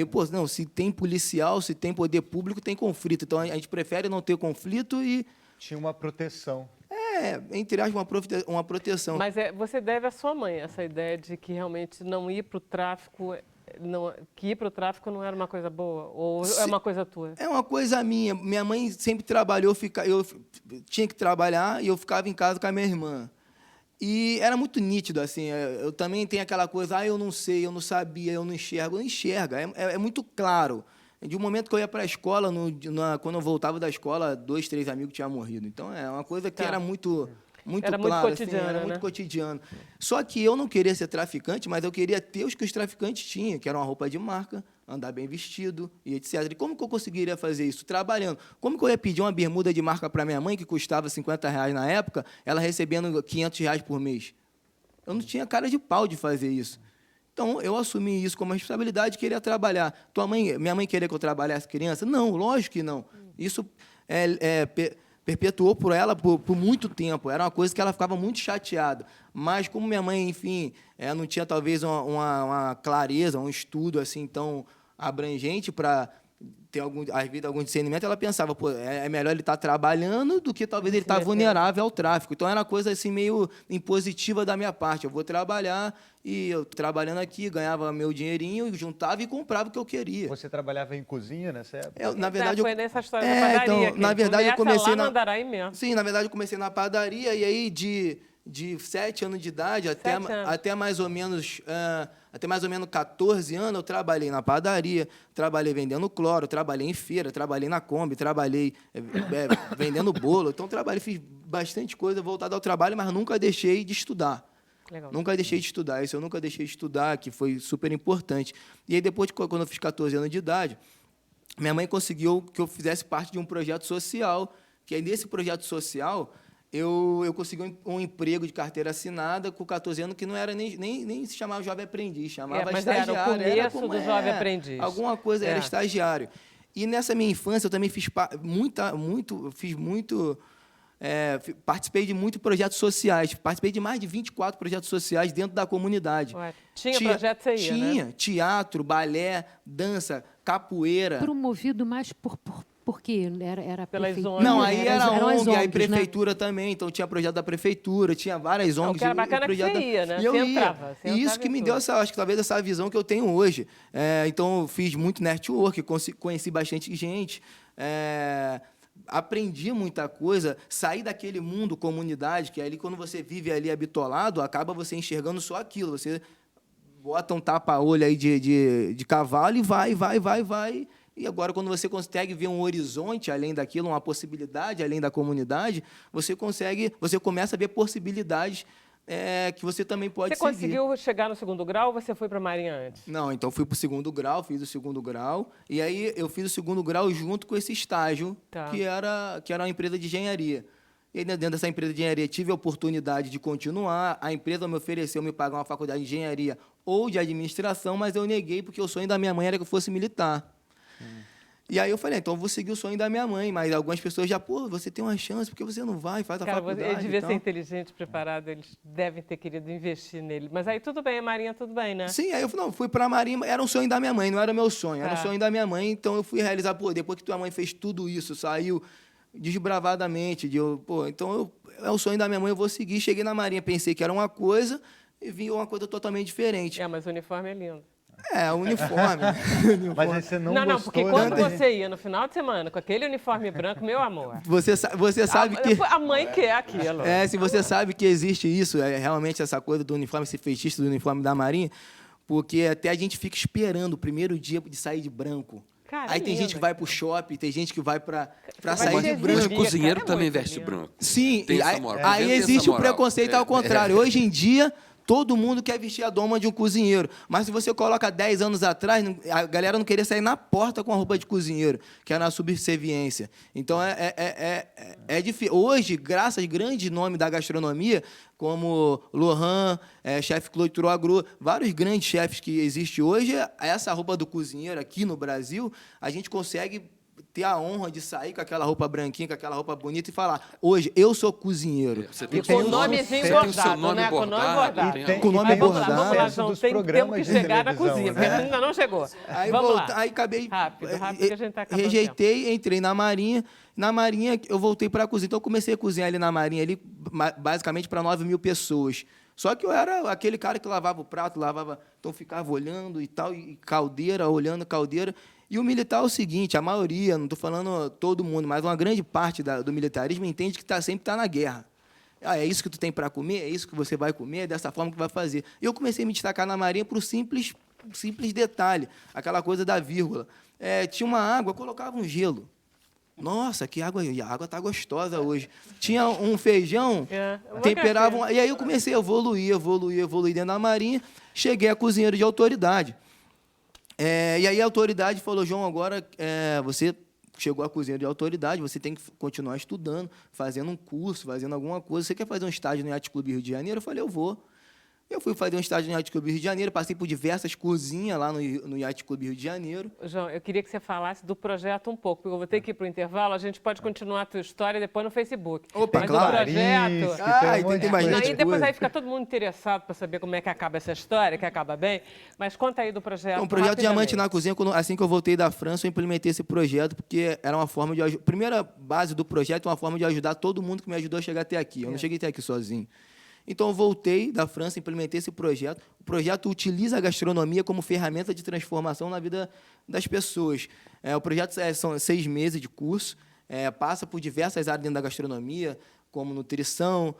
pô, não, se tem policial, se tem poder público, tem conflito. Então, a gente prefere não ter conflito e... Tinha uma proteção. entre aspas, uma proteção. Mas você deve à sua mãe essa ideia de que realmente não ir para o tráfico, que ir para o tráfico não era uma coisa boa? Ou é uma coisa tua? É uma coisa minha. Minha mãe sempre trabalhou, eu tinha que trabalhar e eu ficava em casa com a minha irmã. E era muito nítido, assim, eu também tenho aquela coisa, eu não sei, eu não sabia, eu não enxergo. Eu enxergo, é muito claro. De um momento que eu ia para a escola, quando eu voltava da escola, 2, 3 amigos tinham morrido. Então, é uma coisa que era muito Era muito claro, cotidiano, era né? muito cotidiano. Só que eu não queria ser traficante, mas eu queria ter os que os traficantes tinham, que era uma roupa de marca, andar bem vestido e etc. E como que eu conseguiria fazer isso? Trabalhando. Como que eu ia pedir uma bermuda de marca para minha mãe, que custava R$50 na época, ela recebendo R$500 por mês? Eu não tinha cara de pau de fazer isso. Então, eu assumi isso como responsabilidade, queria trabalhar. Minha mãe queria que eu trabalhasse criança? Não, lógico que não. Isso perpetuou por ela por muito tempo. Era uma coisa que ela ficava muito chateada. Mas, como minha mãe, enfim, não tinha talvez uma clareza, um estudo assim tão abrangente para ter algum discernimento, ela pensava, pô, é melhor ele estar trabalhando do que talvez ele estar vulnerável ao tráfico. Então, era uma coisa assim meio impositiva da minha parte. Eu vou trabalhar e eu trabalhando aqui, ganhava meu dinheirinho, juntava e comprava o que eu queria. Você trabalhava em cozinha nessa época? Na verdade, Foi nessa história da padaria. então, que na verdade, eu começa comecei lá no Andaraí mesmo. Sim, na verdade, eu comecei na padaria e aí de 7 anos de idade até mais ou menos 14 anos eu trabalhei na padaria, trabalhei vendendo cloro, trabalhei em feira, trabalhei na Kombi, trabalhei vendendo bolo. Então, fiz bastante coisa voltada ao trabalho, mas nunca deixei de estudar. Legal. Nunca deixei de estudar. Isso eu nunca deixei de estudar, que foi super importante. E aí, depois, quando eu fiz 14 anos de idade, minha mãe conseguiu que eu fizesse parte de um projeto social, que aí, nesse projeto social, eu consegui um emprego de carteira assinada com 14 anos, que não era nem se chamava jovem aprendiz, chamava mas era o estagiário. começo do jovem aprendiz. Alguma coisa, era É. estagiário. E nessa minha infância eu também participei de muitos projetos sociais, participei de mais de 24 projetos sociais dentro da comunidade. Ué, tinha projeto, você ia, Tinha, né? teatro, balé, dança, capoeira. Promovido mais por quê? Era Pelas prefeitura? ONGs. Não, aí era Eram as ONG, aí ONGs, prefeitura também, então tinha projeto da prefeitura, tinha várias Não, o ONGs. que era bacana é que projeto você ia, né? E eu Você ia. entrava, você E isso entrava que em me tudo. deu, acho que talvez essa visão que eu tenho hoje. Então, eu fiz muito network, conheci bastante gente, aprendi muita coisa, saí daquele mundo comunidade, que ali quando você vive ali habitolado, acaba você enxergando só aquilo, você bota um tapa-olho aí de cavalo e vai. E agora, quando você consegue ver um horizonte além daquilo, uma possibilidade além da comunidade, você começa a ver possibilidades que você também pode Você seguir. conseguiu chegar no 2º grau ou você foi para a Marinha antes? Não, então fui para o 2º grau, fiz o 2º grau, e aí eu fiz o 2º grau junto com esse estágio, Tá. que era uma empresa de engenharia. E aí, dentro dessa empresa de engenharia, tive a oportunidade de continuar, a empresa me ofereceu me pagar uma faculdade de engenharia ou de administração, mas eu neguei porque o sonho da minha mãe era que eu fosse militar. E aí eu falei, então eu vou seguir o sonho da minha mãe, mas algumas pessoas já, você tem uma chance, porque você não vai, faz a Cara, faculdade ele devia e tal. ser inteligente, preparado, eles devem ter querido investir nele. Mas aí tudo bem, a Marinha tudo bem, né? Sim, aí eu fui para a Marinha, era um sonho da minha mãe, não era meu sonho, era um Tá. sonho da minha mãe, então eu fui realizar, depois que tua mãe fez tudo isso, saiu desbravadamente, é o sonho da minha mãe, eu vou seguir. Cheguei na Marinha, pensei que era uma coisa e vi uma coisa totalmente diferente. Mas o uniforme é lindo. O uniforme. Mas aí você não Não, gostou porque quando da- você ia no final de semana com aquele uniforme branco, meu amor. Você sabe que... A mãe quer aquilo. Se você sabe que existe isso, realmente essa coisa do uniforme, esse feitiço do uniforme da Marinha, porque até a gente fica esperando o primeiro dia de sair de branco. Cara, Aí tem lindo, gente que vai pro shopping, tem gente que vai para vai sair de de branco. Mas Branco. cozinheiro Cara, é também muito veste lindo. branco. Sim, Tem e essa aí, moral. aí Tem essa existe o moral. preconceito ao contrário. Hoje em dia, todo mundo quer vestir a doma de um cozinheiro. Mas se você coloca 10 anos atrás, a galera não queria sair na porta com a roupa de cozinheiro, que era a subserviência. Então, é difícil. Hoje, graças a grande nome da gastronomia, como Lohan, chefe Claude Troagro, vários grandes chefes que existem hoje, essa roupa do cozinheiro aqui no Brasil, a gente consegue ter a honra de sair com aquela roupa branquinha, com aquela roupa bonita e falar, hoje, eu sou cozinheiro. Você E tem com o o nomezinho você tem o bordado, seu nome né? Com o nome bordado. E tem- Com o nome Mas vamos lá, bordado. vamos lá, Sucesso João. dos Temos programas que de chegar na televisão, cozinha, né? porque ainda não chegou. Aí, Vamos lá. aí acabei... Rápido, que a gente tá acabando o rejeitei, entrei na Marinha. Na Marinha, eu voltei para a cozinha. Então, eu comecei a cozinhar ali na Marinha, ali, basicamente para 9.000 pessoas. Só que eu era aquele cara que lavava o prato, então ficava olhando e tal, e caldeira, olhando caldeira. E o militar é o seguinte, a maioria, não estou falando todo mundo, mas uma grande parte do militarismo entende que sempre está na guerra. É isso que tu tem para comer, é isso que você vai comer, é dessa forma que vai fazer. E eu comecei a me destacar na Marinha por um simples detalhe, aquela coisa da vírgula. Tinha uma água, eu colocava um gelo. Nossa, que água, a água está gostosa hoje. Tinha um feijão, temperava... E aí eu comecei a evoluir dentro da Marinha, cheguei a cozinheiro de autoridade. E aí a autoridade falou, João, agora você chegou a cozinheiro de autoridade, você tem que continuar estudando, fazendo um curso, fazendo alguma coisa. Você quer fazer um estágio no Yacht Clube Rio de Janeiro? Eu falei, eu vou. Eu fui fazer um estágio no Yacht Clube Rio de Janeiro, passei por diversas cozinhas lá no Yacht Clube Rio de Janeiro. João, eu queria que você falasse do projeto um pouco, porque eu vou ter que ir para o intervalo, a gente pode continuar a tua história depois no Facebook. Opa, mas claro. o projeto... Tem bastante Aí depois coisa. aí fica todo mundo interessado para saber como é que acaba essa história, que acaba bem. Mas conta aí do projeto. Então, o projeto Diamante na rapidamente. Cozinha, assim que eu voltei da França, eu implementei esse projeto, porque era uma forma de... Primeira base do projeto é uma forma de ajudar todo mundo que me ajudou a chegar até aqui. Eu não cheguei até aqui sozinho. Então, eu voltei da França, implementei esse projeto. O projeto utiliza a gastronomia como ferramenta de transformação na vida das pessoas. O projeto são 6 meses de curso, passa por diversas áreas dentro da gastronomia, como nutrição,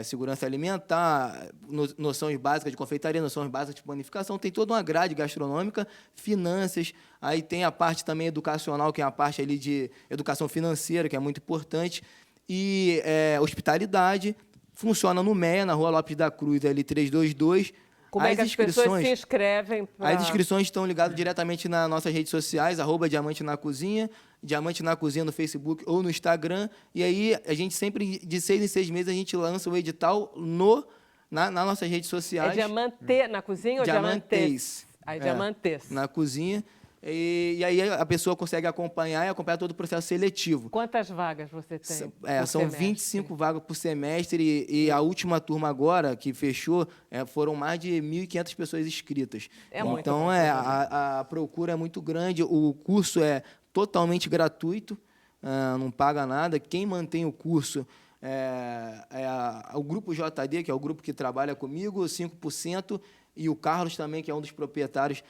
segurança alimentar, noções básicas de confeitaria, noções básicas de panificação. Tem toda uma grade gastronômica, finanças. Aí tem a parte também educacional, que é a parte ali de educação financeira, que é muito importante, e hospitalidade. Funciona no MEA, na Rua Lopes da Cruz, ali 322. Como é que as pessoas se inscrevem? As inscrições estão ligadas diretamente nas nossas redes sociais, @Diamante na Cozinha, Diamante na Cozinha no Facebook ou no Instagram. E aí, a gente sempre, de 6 em 6 meses, a gente lança o edital nas nossas redes sociais. É Diamante na Cozinha ou Diamantes? Diamantes. Na cozinha. E aí a pessoa consegue acompanhar todo o processo seletivo. Quantas vagas você tem? São 25 vagas por semestre e a última turma agora, que fechou, foram mais de 1.500 pessoas inscritas. Então, a procura é muito grande, o curso é totalmente gratuito, não paga nada. Quem mantém o curso o Grupo JD, que é o grupo que trabalha comigo, 5%, e o Carlos também, que é um dos proprietários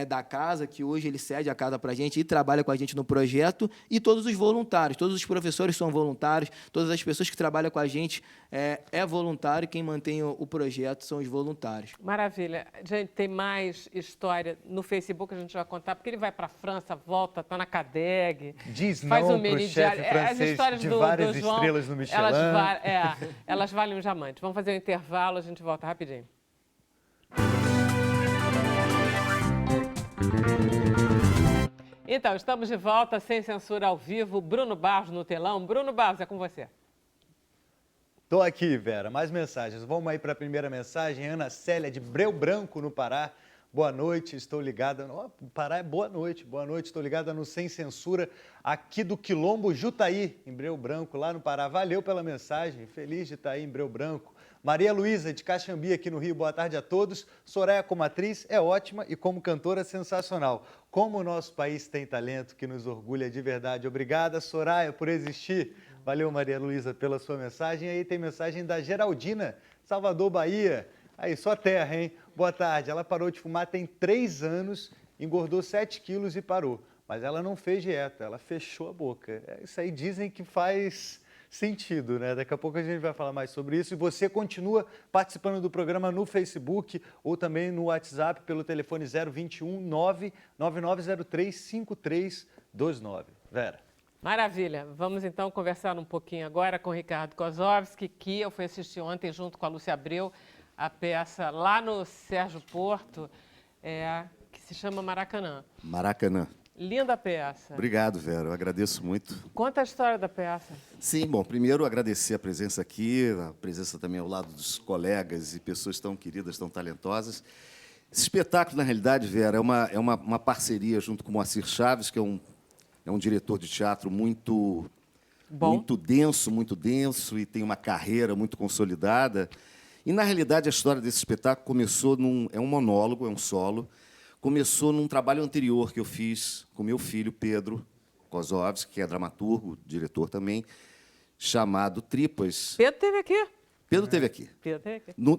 da casa, que hoje ele cede a casa para a gente e trabalha com a gente no projeto, e todos os voluntários, todos os professores são voluntários, todas as pessoas que trabalham com a gente é voluntário, quem mantém o projeto são os voluntários. Maravilha. Gente, tem mais história no Facebook, a gente vai contar, porque ele vai para a França, volta, está na CADEG, Diz faz não um pro meridiário. chefe francês As histórias de do várias João, estrelas no Michelin. elas valem um diamante. Vamos fazer um intervalo, a gente volta rapidinho. Então, estamos de volta, sem censura ao vivo. Bruno Barros no telão. Bruno Barros, é com você. Tô aqui, Vera. Mais mensagens. Vamos aí para a primeira mensagem. Ana Célia, de Breu Branco, no Pará. Boa noite, estou ligada... Pará é boa noite. Boa noite, estou ligada no Sem Censura, aqui do Quilombo Jutaí, em Breu Branco, lá no Pará. Valeu pela mensagem. Feliz de estar aí em Breu Branco. Maria Luísa, de Caxambi, aqui no Rio. Boa tarde a todos. Soraya, como atriz, é ótima e como cantora, sensacional. Como o nosso país tem talento que nos orgulha de verdade. Obrigada, Soraya, por existir. Valeu, Maria Luísa, pela sua mensagem. E aí tem mensagem da Geraldina, Salvador, Bahia. Aí, só terra, hein? Boa tarde. Ela parou de fumar tem 3 anos, engordou 7 quilos e parou. Mas ela não fez dieta, ela fechou a boca. Isso aí dizem que faz sentido, né? Daqui a pouco a gente vai falar mais sobre isso. E você continua participando do programa no Facebook ou também no WhatsApp pelo telefone 021 99903 5329. Vera. Maravilha. Vamos então conversar um pouquinho agora com o Ricardo Kozovski, que eu fui assistir ontem junto com a Lúcia Abreu, a peça lá no Sérgio Porto, que se chama Maracanã. Maracanã. Linda peça. Obrigado, Vera. Eu agradeço muito. Conta a história da peça. Sim, bom, primeiro agradecer a presença aqui, a presença também ao lado dos colegas e pessoas tão queridas, tão talentosas. Esse espetáculo, na realidade, Vera, é uma parceria junto com o Moacir Chaves, que é um diretor de teatro muito denso e tem uma carreira muito consolidada. E, na realidade, a história desse espetáculo começou é um monólogo, é um solo. Começou num trabalho anterior que eu fiz com meu filho, Pedro Kozovski, que é dramaturgo, diretor também, chamado Tripas. Pedro esteve aqui. Pedro esteve aqui.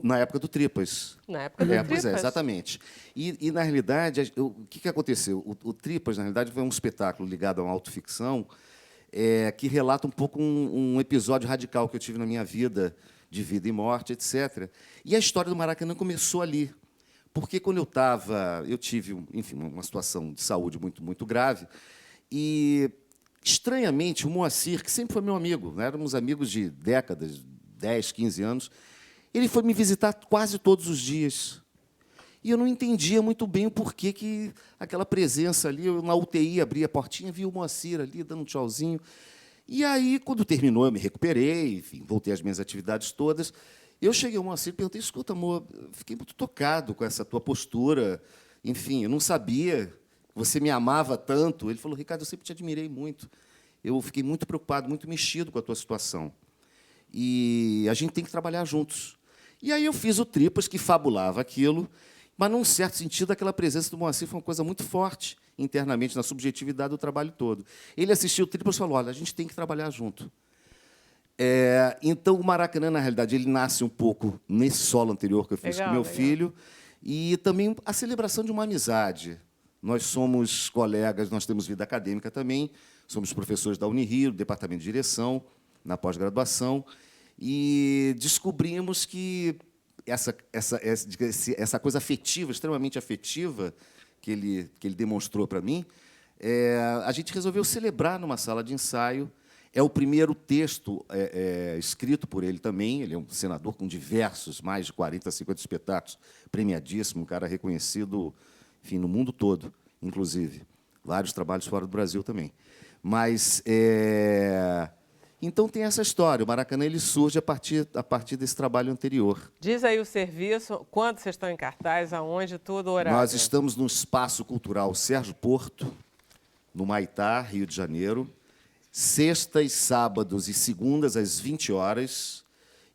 Na época do Tripas. Na época do Tripas. Exatamente. E, na realidade, o que aconteceu? O Tripas, na realidade, foi um espetáculo ligado a uma autoficção que relata um pouco um episódio radical que eu tive na minha vida, de vida e morte, etc. E a história do Maracanã começou ali. Porque quando eu tive, enfim, uma situação de saúde muito, muito grave, e, estranhamente, o Moacir, que sempre foi meu amigo, né? Éramos amigos de décadas, 10, 15 anos, ele foi me visitar quase todos os dias. E eu não entendia muito bem o porquê que aquela presença ali, eu na UTI, abri a portinha, vi o Moacir ali, dando um tchauzinho. E aí, quando terminou, eu me recuperei, enfim, voltei às minhas atividades todas. Eu cheguei ao Moacir e perguntei, escuta, amor, fiquei muito tocado com essa tua postura. Enfim, eu não sabia que você me amava tanto. Ele falou, Ricardo, eu sempre te admirei muito. Eu fiquei muito preocupado, muito mexido com a tua situação. E a gente tem que trabalhar juntos. E aí eu fiz o Tripas, que fabulava aquilo, mas, num certo sentido, aquela presença do Moacir foi uma coisa muito forte internamente, na subjetividade do trabalho todo. Ele assistiu o Tripas e falou, olha, a gente tem que trabalhar junto. Então, o Maracanã, na realidade, ele nasce um pouco nesse solo anterior que eu fiz com meu filho, e também a celebração de uma amizade. Nós somos colegas, nós temos vida acadêmica também, somos professores da Unirio, do Departamento de Direção, na pós-graduação, e descobrimos que essa coisa afetiva, extremamente afetiva, que ele demonstrou para mim, a gente resolveu celebrar numa sala de ensaio É o primeiro texto escrito por ele também. Ele é um senador com mais de 40, 50 espetáculos, premiadíssimo, um cara reconhecido, enfim, no mundo todo, inclusive. Vários trabalhos fora do Brasil também. Mas, então, tem essa história. O Maracanã ele surge a partir desse trabalho anterior. Diz aí o serviço, quando vocês estão em cartaz, aonde, tudo, o horário. Nós estamos no Espaço Cultural Sérgio Porto, no Maitá, Rio de Janeiro, sextas, sábados e segundas às 20 horas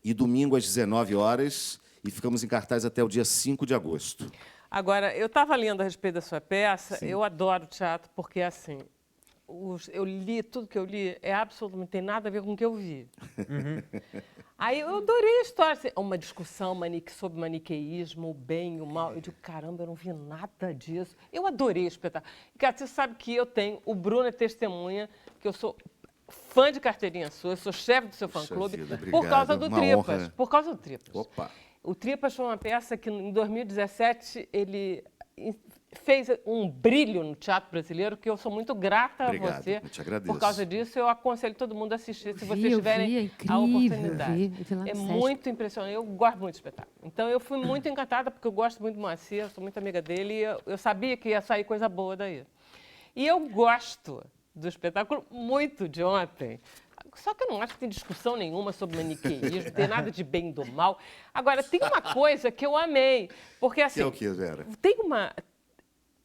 e domingo às 19 horas, e ficamos em cartaz até o dia 5 de agosto. Agora, eu estava lendo a respeito da sua peça, eu adoro teatro, porque, assim, eu li, tudo que eu li absolutamente não tem nada a ver com o que eu vi. Aí eu adorei a história, assim, uma discussão sobre maniqueísmo, o bem e o mal. Eu digo, caramba, eu não vi nada disso. Eu adorei o espetáculo. E, cara, você sabe que o Bruno é testemunha, que eu sou fã de carteirinha sua, eu sou chefe do seu fã-clube, por causa do uma Tripas. honra. Por causa do Tripas. Opa! O Tripas foi uma peça que, em 2017, ele fez um brilho no teatro brasileiro que eu sou muito grata Obrigado, a você. eu te agradeço. Por causa disso, eu aconselho todo mundo a assistir, se vocês Eu tiverem vi, é a incrível, oportunidade. eu vi lá no É Sesc. muito impressionante. Eu gosto muito do espetáculo. Então, eu fui muito encantada, porque eu gosto muito do Moacir, eu sou muito amiga dele, e eu sabia que ia sair coisa boa daí. E eu gosto do espetáculo muito de ontem. Só que eu não acho que tem discussão nenhuma sobre maniqueísmo, não tem nada de bem e do mal. Agora, tem uma coisa que eu amei, porque assim... Que é o quê, Vera? Tem uma...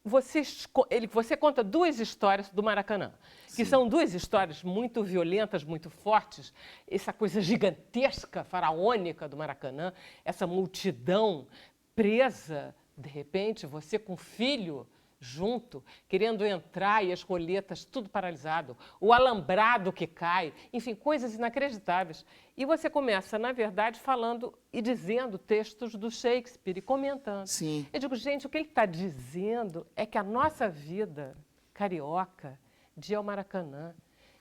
Você conta duas histórias do Maracanã, que são duas histórias muito violentas, muito fortes. Essa coisa gigantesca, faraônica do Maracanã, essa multidão presa, de repente, você com o filho junto, querendo entrar e as roletas tudo paralisado, o alambrado que cai, enfim, coisas inacreditáveis. E você começa, na verdade, falando e dizendo textos do Shakespeare e comentando. Sim. Eu digo, gente, o que ele está dizendo é que a nossa vida carioca, de ir ao Maracanã,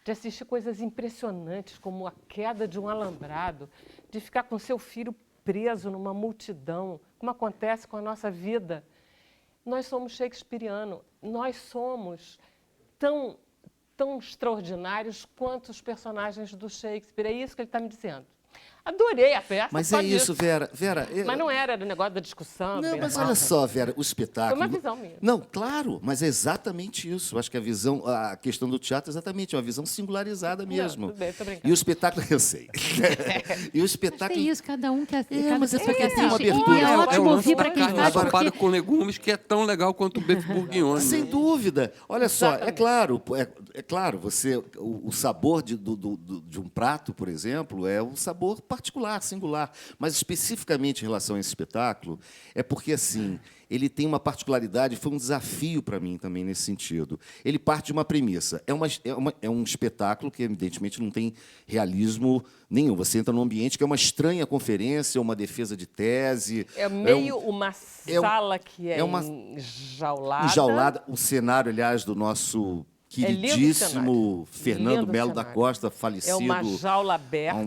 de assistir coisas impressionantes, como a queda de um alambrado, de ficar com seu filho preso numa multidão, como acontece com a nossa vida. Nós somos shakespearianos, nós somos tão extraordinários quanto os personagens do Shakespeare. É isso que ele está me dizendo. Adorei a peça. Mas só é isso, disso. Vera. Mas não era do negócio da discussão. Não, bem mas da mal. olha só, Vera, o espetáculo... Foi uma visão minha. Não, claro, mas é exatamente isso. Eu acho que a questão do teatro é exatamente uma visão singularizada mesmo. tudo bem, tô brincando. E o espetáculo, eu sei. E o espetáculo... Tem isso, cada um quer É, cada mas é pessoa porque que tem uma assiste. abertura. E é É o ótimo lance ouvir da para quem carne faz, ensopada porque com legumes, que é tão legal quanto o beef bourguignon. Sem né? dúvida. Olha só, Exatamente. é claro, o sabor de um prato, por exemplo, é um sabor particular, singular. Mas especificamente em relação a esse espetáculo, é porque, assim, ele tem uma particularidade, foi um desafio para mim também nesse sentido. Ele parte de uma premissa. É um espetáculo que, evidentemente, não tem realismo nenhum. Você entra num ambiente que é uma estranha conferência, uma defesa de tese. É meio uma é um- sala que é uma- enjaulada. Enjaulada. O cenário, aliás, do nosso lindo o queridíssimo cenário. Fernando Lindo o Melo da cenário. Costa, falecido. É uma jaula aberta.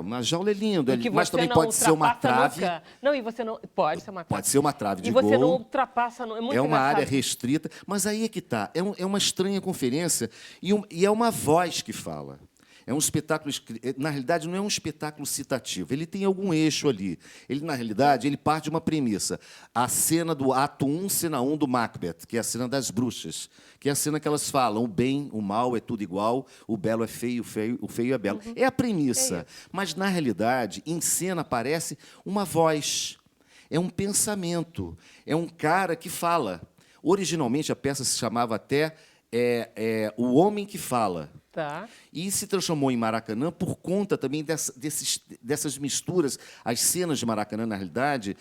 Uma jaula é lindo, e que mas você também não pode ser uma ultrapassa trave. nunca. Não, e você não... Pode ser uma trave. Pode ser uma trave de E você gol. não ultrapassa... É muito É uma engraçado. área restrita, mas aí é que está. É uma estranha conferência e é uma voz que fala. É um espetáculo, na realidade, não é um espetáculo citativo. Ele tem algum eixo ali. Ele, na realidade, ele parte de uma premissa. A cena do ato 1, cena 1 do Macbeth, que é a cena das bruxas, que é a cena que elas falam: o bem, o mal é tudo igual, o belo é feio, o feio é belo. É a premissa. Mas, na realidade, em cena aparece uma voz. É um pensamento. É um cara que fala. Originalmente, a peça se chamava até O Homem que Fala. Tá. E se transformou em Maracanã por conta também dessas misturas. As cenas de Maracanã, na realidade,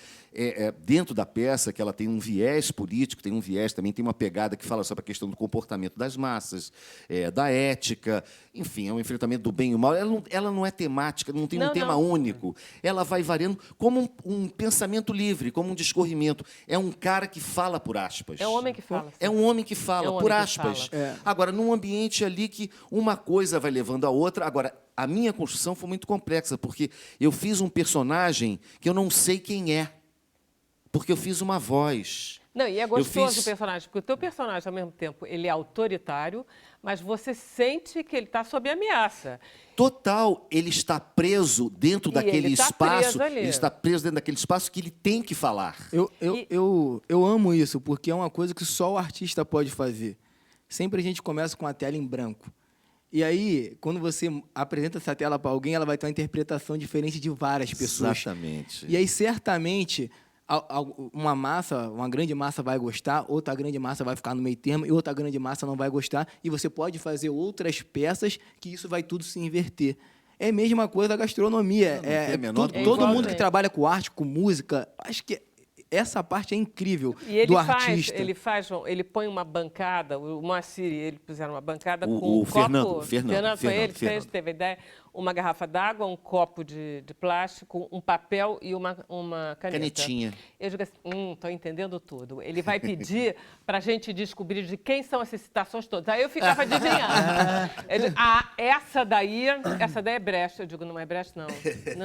dentro da peça, que ela tem um viés político, tem um viés também, tem uma pegada que fala sobre a questão do comportamento das massas, da ética, enfim, é um enfrentamento do bem e o mal. Ela não é temática, não tem um tema único. Ela vai variando como um pensamento livre, como um discorrimento. É um cara que fala por aspas. É um homem que fala. É um homem que fala, É um homem por que aspas. fala. Agora, num ambiente ali que uma coisa vai levando a outra. Agora, a minha construção foi muito complexa, porque eu fiz um personagem que eu não sei quem é, porque eu fiz uma voz. Não, e é gostoso fiz- o personagem, porque o teu personagem, ao mesmo tempo, ele é autoritário, mas você sente que ele está sob ameaça. Total, ele está preso dentro E daquele ele tá espaço. preso ali. Ele está preso dentro daquele espaço que ele tem que falar. Eu amo isso, porque é uma coisa que só o artista pode fazer. Sempre a gente começa com a tela em branco. E aí, quando você apresenta essa tela para alguém, ela vai ter uma interpretação diferente de várias pessoas. Exatamente. E aí, certamente, uma grande massa vai gostar, outra grande massa vai ficar no meio termo e outra grande massa não vai gostar. E você pode fazer outras peças que isso vai tudo se inverter. É a mesma coisa da gastronomia. tem a menor dúvida. Todo mundo igualmente. que trabalha com arte, com música, acho que essa parte é incrível E ele do faz, artista. ele põe uma bancada, o Moacir e ele puseram uma bancada O- com o um Fernando, copo. Fernando, foi ele que fez, Fernando. teve a ideia. Uma garrafa d'água, um copo de plástico, um papel e uma caneta. Canetinha. Eu digo assim, estou entendendo tudo. Ele vai pedir para a gente descobrir de quem são essas citações todas. Aí eu ficava adivinhando. Eu digo, essa daí é Brecht. Eu digo, não é Brecht, não.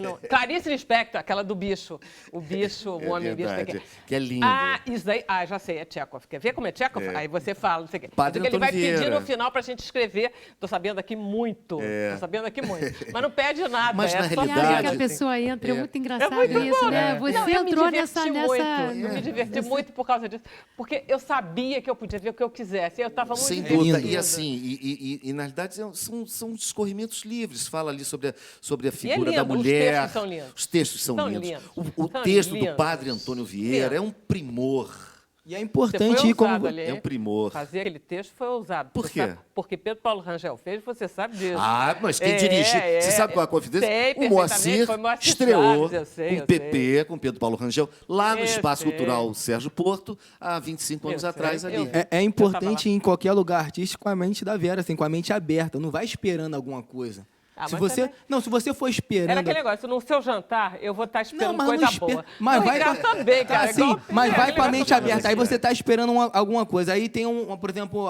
Não. Clarice Lispector, aquela do bicho. O bicho, o homem bicho. verdade, que é lindo. Isso daí, já sei, é Tchekhov. Quer ver como é Tchekhov? Aí você fala, não sei o quê. Padre Eu digo, ele vai Antônio pedir Vieira. no final para a gente escrever. Estou sabendo aqui muito. Estou sabendo aqui muito. Mas não pede nada. Mas, é na só E realidade, a hora que a assim. pessoa entra, é muito engraçado muito isso, bom, né? né? Você Não, eu me entrou diverti nessa... Eu me diverti muito por causa disso. Porque eu sabia que eu podia ver o que eu quisesse. Eu estava muito Sem divertida. dúvida. E assim, e na realidade são discorrimentos livres. Fala ali sobre a figura lindo, da os mulher. textos são lindos. Os textos são São lindos. lindos. O São texto do lindos. padre Antônio Vieira é um primor. E é Você importante foi ir como... ousado ali, É um primor. Fazer aquele texto foi ousado. Por Você quê? sabe- porque Pedro Paulo Rangel fez, você sabe disso. Ah, mas quem dirigiu? Você sabe qual é a confidência? Sei, O Moacir foi Moacir estreou Chaves, eu sei, com eu o PP, com Pedro Paulo Rangel, lá no Eu Espaço sei. Cultural Sérgio Porto, há 25 anos Eu atrás sei, ali. eu- É importante Eu ir em qualquer lugar artístico com a mente da Vera, assim, com a mente aberta. Não vai esperando alguma coisa. Se mas você também- se você for esperando... Era aquele negócio, no seu jantar, eu vou estar esperando mas coisa não espera- boa. Mas O vai Ricardo também, cara. Assim, igual- mas vai com a aquele mente negócio- aberta. Aí você está esperando alguma coisa. Aí tem, por exemplo,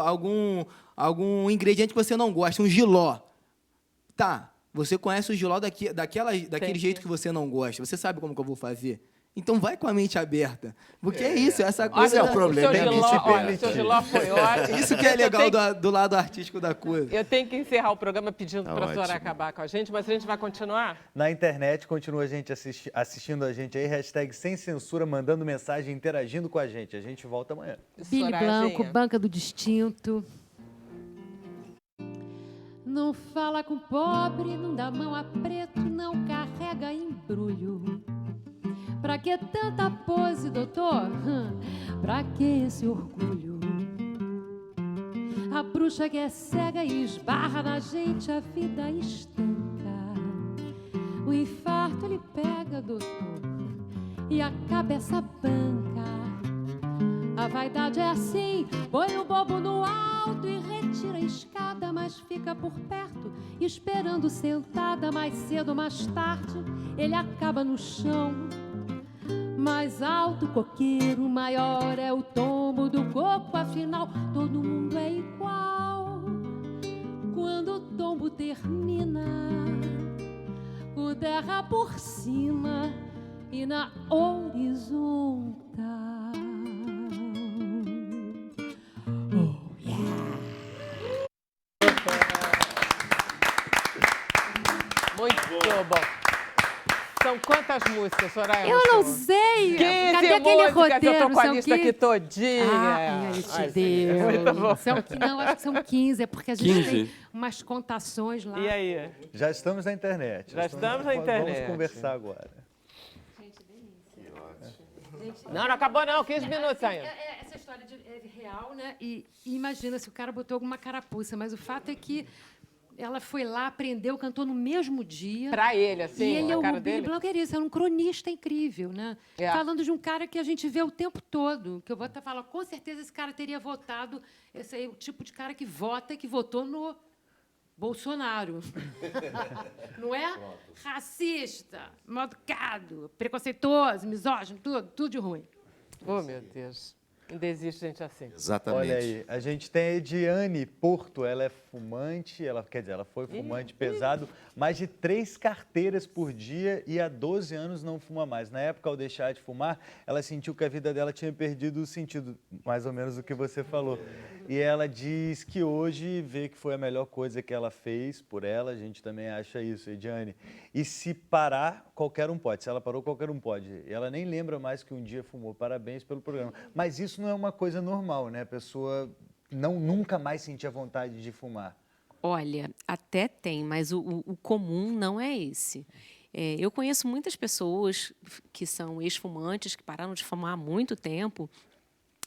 algum ingrediente que você não gosta, um jiló. Tá, você conhece o jiló daquele Tem jeito que- que você não gosta. Você sabe como que eu vou fazer? Então vai com a mente aberta. Porque é isso, essa coisa... Esse é o problema, O é seu a giló, mente olha, aberta. o seu giló foi ótimo. Isso que é Eu legal tenho- do lado artístico da coisa. Eu tenho que encerrar o programa pedindo Tá para a senhora ótimo. acabar com a gente, mas a gente vai continuar? Na internet, continua a gente assistindo a gente aí, hashtag sem censura, mandando mensagem, interagindo com a gente. A gente volta amanhã. Billy Blanco, Sorazinha. Banca do Distinto. Não fala com pobre, não dá mão a preto, não carrega embrulho. Pra que tanta pose, doutor? Pra que esse orgulho? A bruxa que é cega e esbarra na gente, a vida estanca. O infarto ele pega, doutor, e a cabeça banca. A vaidade é assim, põe o bobo no alto e retira a escada, mas fica por perto, esperando sentada. Mais cedo ou mais tarde, ele acaba no chão. Mais alto o coqueiro, maior é o tombo do coco. Afinal, todo mundo é igual. Quando o tombo termina, com terra por cima e na horizontal. Muito bom. São quantas músicas, Soraya? Eu no não show? sei. 15 Cadê aquele músicas, roteiro? eu tô com a São lista aqui 15? todinha. Ah, ele te Ai, deu. muito bom. Não, acho que são 15, é porque a gente 15. tem umas contações lá. E aí? Já estamos na internet. Já estamos na internet. Vamos conversar agora. Não acabou não, 15 minutos ainda. Essa história é real, né? E imagina se o cara botou alguma carapuça, mas o fato é que ela foi lá, aprendeu, cantou no mesmo dia. Pra ele, assim, E ele é a cara o Billy dele. Blanco era isso, é um cronista incrível, né? É. Falando de um cara que a gente vê o tempo todo, que eu vou até falar, com certeza esse cara teria votado, esse aí é o tipo de cara que vota, que votou no Bolsonaro. Não é? Racista, mal educado, preconceituoso, misógino, tudo de ruim. Oh, meu Deus. Ainda existe gente assim. Exatamente. Olha aí, a gente tem a Ediane Porto, ela é fumante, quer dizer, ela foi fumante pesado, mais de 3 carteiras por dia e há 12 anos não fuma mais. Na época, ao deixar de fumar, ela sentiu que a vida dela tinha perdido o sentido, mais ou menos o que você falou. E ela diz que hoje vê que foi a melhor coisa que ela fez por ela, a gente também acha isso, Ediane. E se parar, qualquer um pode. Se ela parou, qualquer um pode. E ela nem lembra mais que um dia fumou. Parabéns pelo programa. Mas isso não é uma coisa normal, né? A pessoa nunca mais sentir a vontade de fumar. Olha, até tem, mas o comum não é esse. Eu conheço muitas pessoas que são ex-fumantes, que pararam de fumar há muito tempo,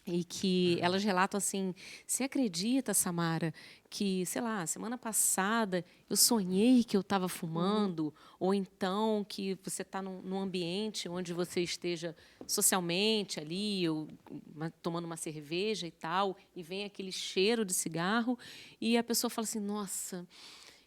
e que elas relatam assim: você acredita, Samara, que, sei lá, semana passada eu sonhei que eu estava fumando, ou então que você está num ambiente onde você esteja socialmente ali, ou tomando uma cerveja e tal, e vem aquele cheiro de cigarro, e a pessoa fala assim: nossa,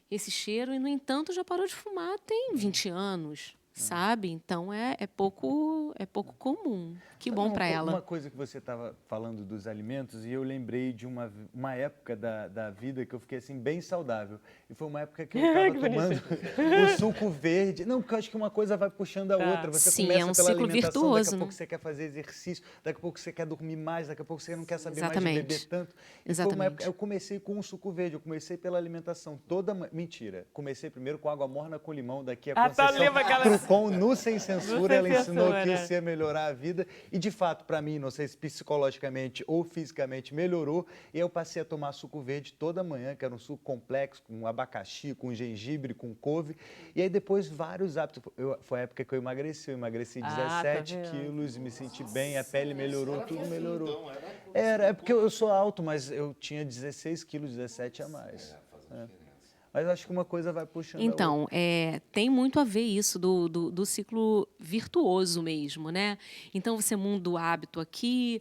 esse cheiro, e, no entanto, já parou de fumar tem 20 anos. Sabe? Então, é pouco comum. Que bom para ela. Uma coisa que você estava falando dos alimentos, e eu lembrei de uma época da vida que eu fiquei assim, bem saudável. E foi uma época que eu estava tomando o suco verde. Não, porque eu acho que uma coisa vai puxando a outra. Você Sim, começa é um pela ciclo alimentação, virtuoso, daqui a pouco né? você quer fazer exercício, daqui a pouco você quer dormir mais, daqui a pouco você não quer saber Exatamente. mais de beber tanto. E foi uma época, eu comecei com o suco verde, eu comecei pela alimentação toda. Mentira, comecei primeiro com água morna com limão, daqui a Conceição Trucon, no Sem Censura, ela ensinou que isso ia melhorar a vida. E, de fato, para mim, não sei se psicologicamente ou fisicamente melhorou, e eu passei a tomar suco verde toda manhã, que era um suco complexo, com abacaxi, com gengibre, com couve. E aí, depois, vários hábitos. Foi a época que eu emagreci 17 quilos, me senti bem, a pele melhorou, tudo melhorou. É porque eu sou alto, mas eu tinha 16 quilos, 17 a mais. Mas eu acho que uma coisa vai puxando Então, a outra. tem muito a ver isso do ciclo virtuoso mesmo, né? Então, você muda o hábito aqui,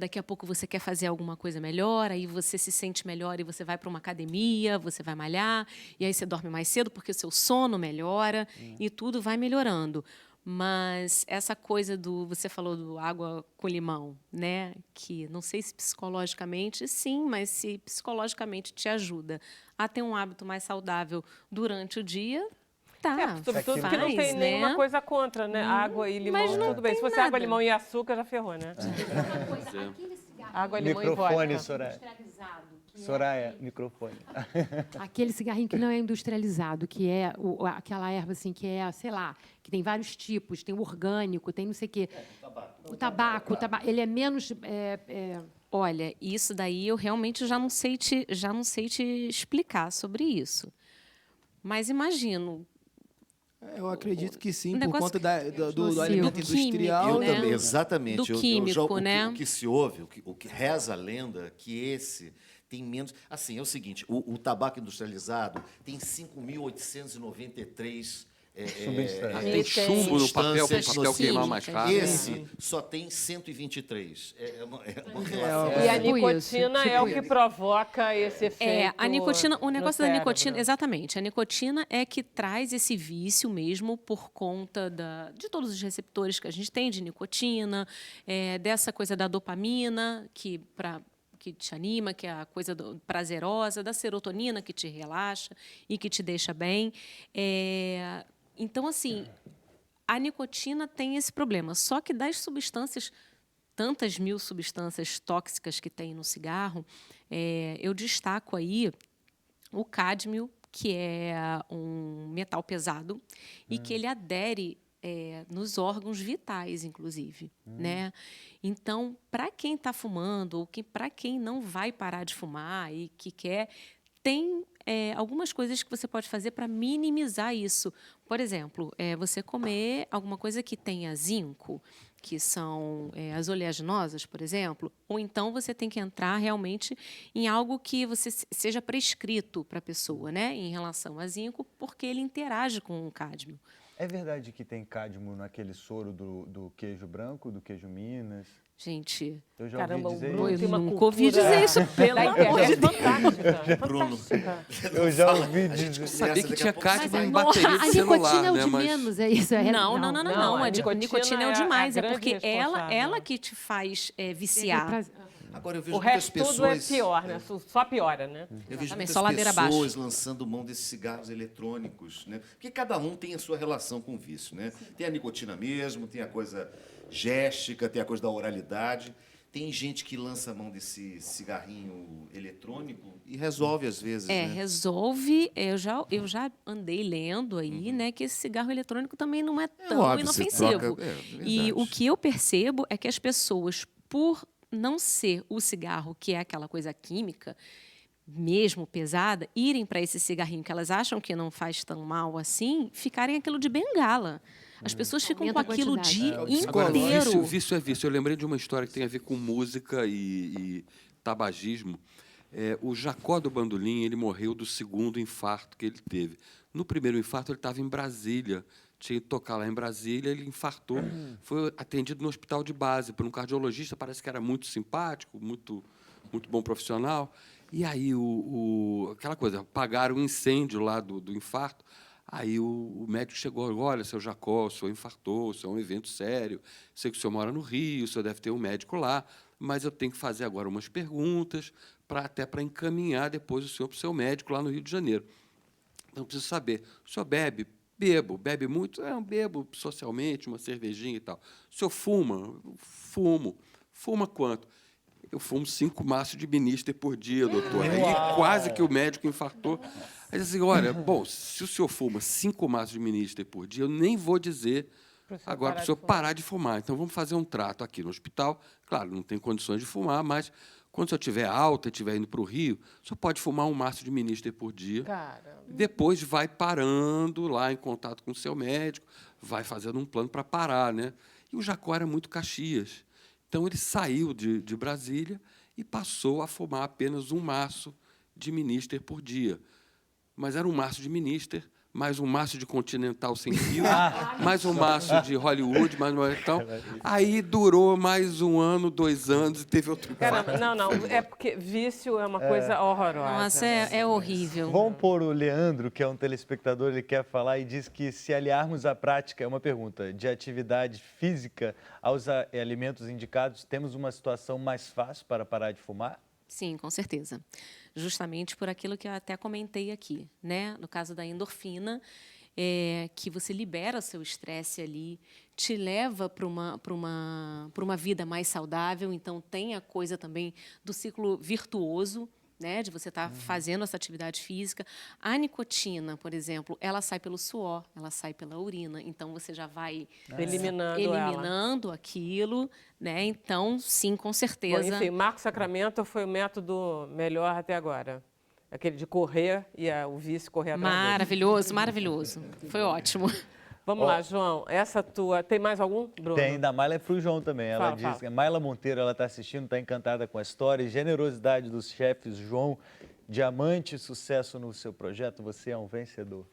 daqui a pouco você quer fazer alguma coisa melhor, aí você se sente melhor e você vai para uma academia, você vai malhar, e aí você dorme mais cedo porque o seu sono melhora e tudo vai melhorando. Mas essa coisa você falou do água com limão, né? Que não sei se psicologicamente, sim, mas se psicologicamente te ajuda a ter um hábito mais saudável durante o dia, tá. Sobretudo que não faz, tem né? nenhuma coisa contra, né? Água e limão, mas não tudo bem. Se tem fosse água, nada. limão e açúcar, já ferrou, né? Água, limão e Microfone, vodka. Soraya. Soraya, microfone. Aquele cigarrinho que não é industrializado, que é aquela erva assim, que é, sei lá, que tem vários tipos, tem o orgânico, tem não sei o quê. O tabaco, ele é menos... Olha, isso daí eu realmente já não sei te explicar sobre isso. Mas imagino. Eu acredito que sim, O por negócio- conta do alimento químico, industrial. Eu né? também, exatamente. Do químico, né? O que se ouve, o que reza a lenda, que esse tem menos... Assim, é o seguinte, o tabaco industrializado tem 5.893... Tem chumbo no papel para o papel queimar mais rápido. Esse só tem 123. Uma relação. E a Tipo nicotina isso, é o tipo que isso. provoca esse efeito. A nicotina, o no negócio da cérebro. nicotina, exatamente. A nicotina é que traz esse vício mesmo por conta de todos os receptores que a gente tem de nicotina, dessa coisa da dopamina, que te anima, que é a coisa prazerosa, da serotonina, que te relaxa e que te deixa bem. Então, assim, a nicotina tem esse problema. Só que das substâncias, tantas mil substâncias tóxicas que tem no cigarro, eu destaco aí o cádmio, que é um metal pesado e que ele adere nos órgãos vitais, inclusive, né? Então, para quem está fumando ou para quem não vai parar de fumar e que quer, tem algumas coisas que você pode fazer para minimizar isso. Por exemplo, você comer alguma coisa que tenha zinco, que são as oleaginosas, por exemplo, ou então você tem que entrar realmente em algo que você seja prescrito para a pessoa, né, em relação a zinco, porque ele interage com o cádmio. É verdade que tem cádmio naquele soro do queijo branco, do queijo Minas? Gente, Eu já Caramba, o ouvi dizer Bruno eu tem uma nunca ouvi cultura dizer isso, pelo da amor de internet Deus. fantástica. Bruno. Fantástica. Eu já ouvi A gente dizer. Sabia que daqui tinha a pouco cádmio você em vai- bateria a de celular, nicotina é o né? de Mas menos, é isso? Não, Não, a a nicotina é o nicotina demais, é é a porque grande ela responsável. que te faz viciar. Agora eu vejo O muitas resto pessoas. tudo é pior, né? Só piora, né? Eu vejo Exatamente, muitas só ladeira pessoas abaixo. lançando mão desses cigarros eletrônicos, né? Porque cada um tem a sua relação com o vício, né? Tem a nicotina mesmo, tem a coisa géstica, tem a coisa da oralidade. Tem gente que lança a mão desse cigarrinho eletrônico e resolve às vezes, né? Resolve. Eu já andei lendo aí, né, que esse cigarro eletrônico também não é tão óbvio, você inofensivo. troca- é E verdade. o que eu percebo é que as pessoas, por não ser o cigarro, que é aquela coisa química, mesmo pesada, irem para esse cigarrinho que elas acham que não faz tão mal assim, ficarem aquilo de bengala. As pessoas ficam com Aumenta a aquilo o quantidade. dia Agora, inteiro. vício é vício. Eu lembrei de uma história que tem a ver com música e tabagismo. O Jacó do Bandolim, ele morreu do segundo infarto que ele teve. No primeiro infarto, ele estava em Brasília. Tinha que tocar lá em Brasília, ele infartou. Foi atendido no hospital de base por um cardiologista, parece que era muito simpático, muito bom profissional. E aí, aquela coisa, apagaram o incêndio lá do infarto. Aí o médico chegou, olha, seu Jacó, o senhor infartou, isso é um evento sério, sei que o senhor mora no Rio, o senhor deve ter um médico lá, mas eu tenho que fazer agora umas perguntas até para encaminhar depois o senhor para o seu médico lá no Rio de Janeiro. Então, eu preciso saber, o senhor bebe? Bebe muito? Bebo socialmente, uma cervejinha e tal. O senhor fuma? Fumo. Fuma quanto? Eu fumo 5 maços de Minister por dia, doutor. Aí quase que o médico infartou. Aí disse assim, olha, bom, se o senhor fuma 5 maços de Minister por dia, eu nem vou dizer agora para o senhor parar de fumar. Então, vamos fazer um trato aqui no hospital. Claro, não tem condições de fumar, mas quando o senhor estiver alta e estiver indo para o Rio, o senhor pode fumar 1 maço de Minister por dia. Caramba. Depois vai parando lá em contato com o seu médico, vai fazendo um plano para parar, né? E o Jacó era muito Caxias. Então, ele saiu de Brasília e passou a fumar apenas 1 maço de Minister por dia. Mas era 1 maço de Minister, mais 1 maço de Continental sem fio, mais 1 maço de Hollywood, mais então, aí durou mais 1 ano, 2 anos e teve outro infarto. Caramba, não, é porque vício é uma coisa horrorosa. Nossa, é horrível. Vamos pôr o Leandro, que é um telespectador, ele quer falar e diz que se aliarmos a prática, é uma pergunta, de atividade física aos alimentos indicados, temos uma situação mais fácil para parar de fumar? Sim, com certeza. Justamente por aquilo que eu até comentei aqui, né? No caso da endorfina, que você libera seu estresse ali, te leva para uma vida mais saudável. Então, tem a coisa também do ciclo virtuoso, né, de você estar fazendo essa atividade física. A nicotina, por exemplo, ela sai pelo suor, ela sai pela urina, então você já vai eliminando aquilo, né? Então, sim, com Bom, certeza. enfim, Marco Sacramento foi o método melhor até agora. Aquele de correr e o vice correr atrás dele. Maravilhoso, maravilhoso. Foi ótimo. Vamos lá, João. Essa tua... Tem mais algum, Bruno? Tem, da Mayla é pro João também. Ela Fala, diz fala. que a Mayla Monteiro, ela está assistindo, está encantada com a história e generosidade dos chefes. João, diamante, sucesso no seu projeto, você é um vencedor.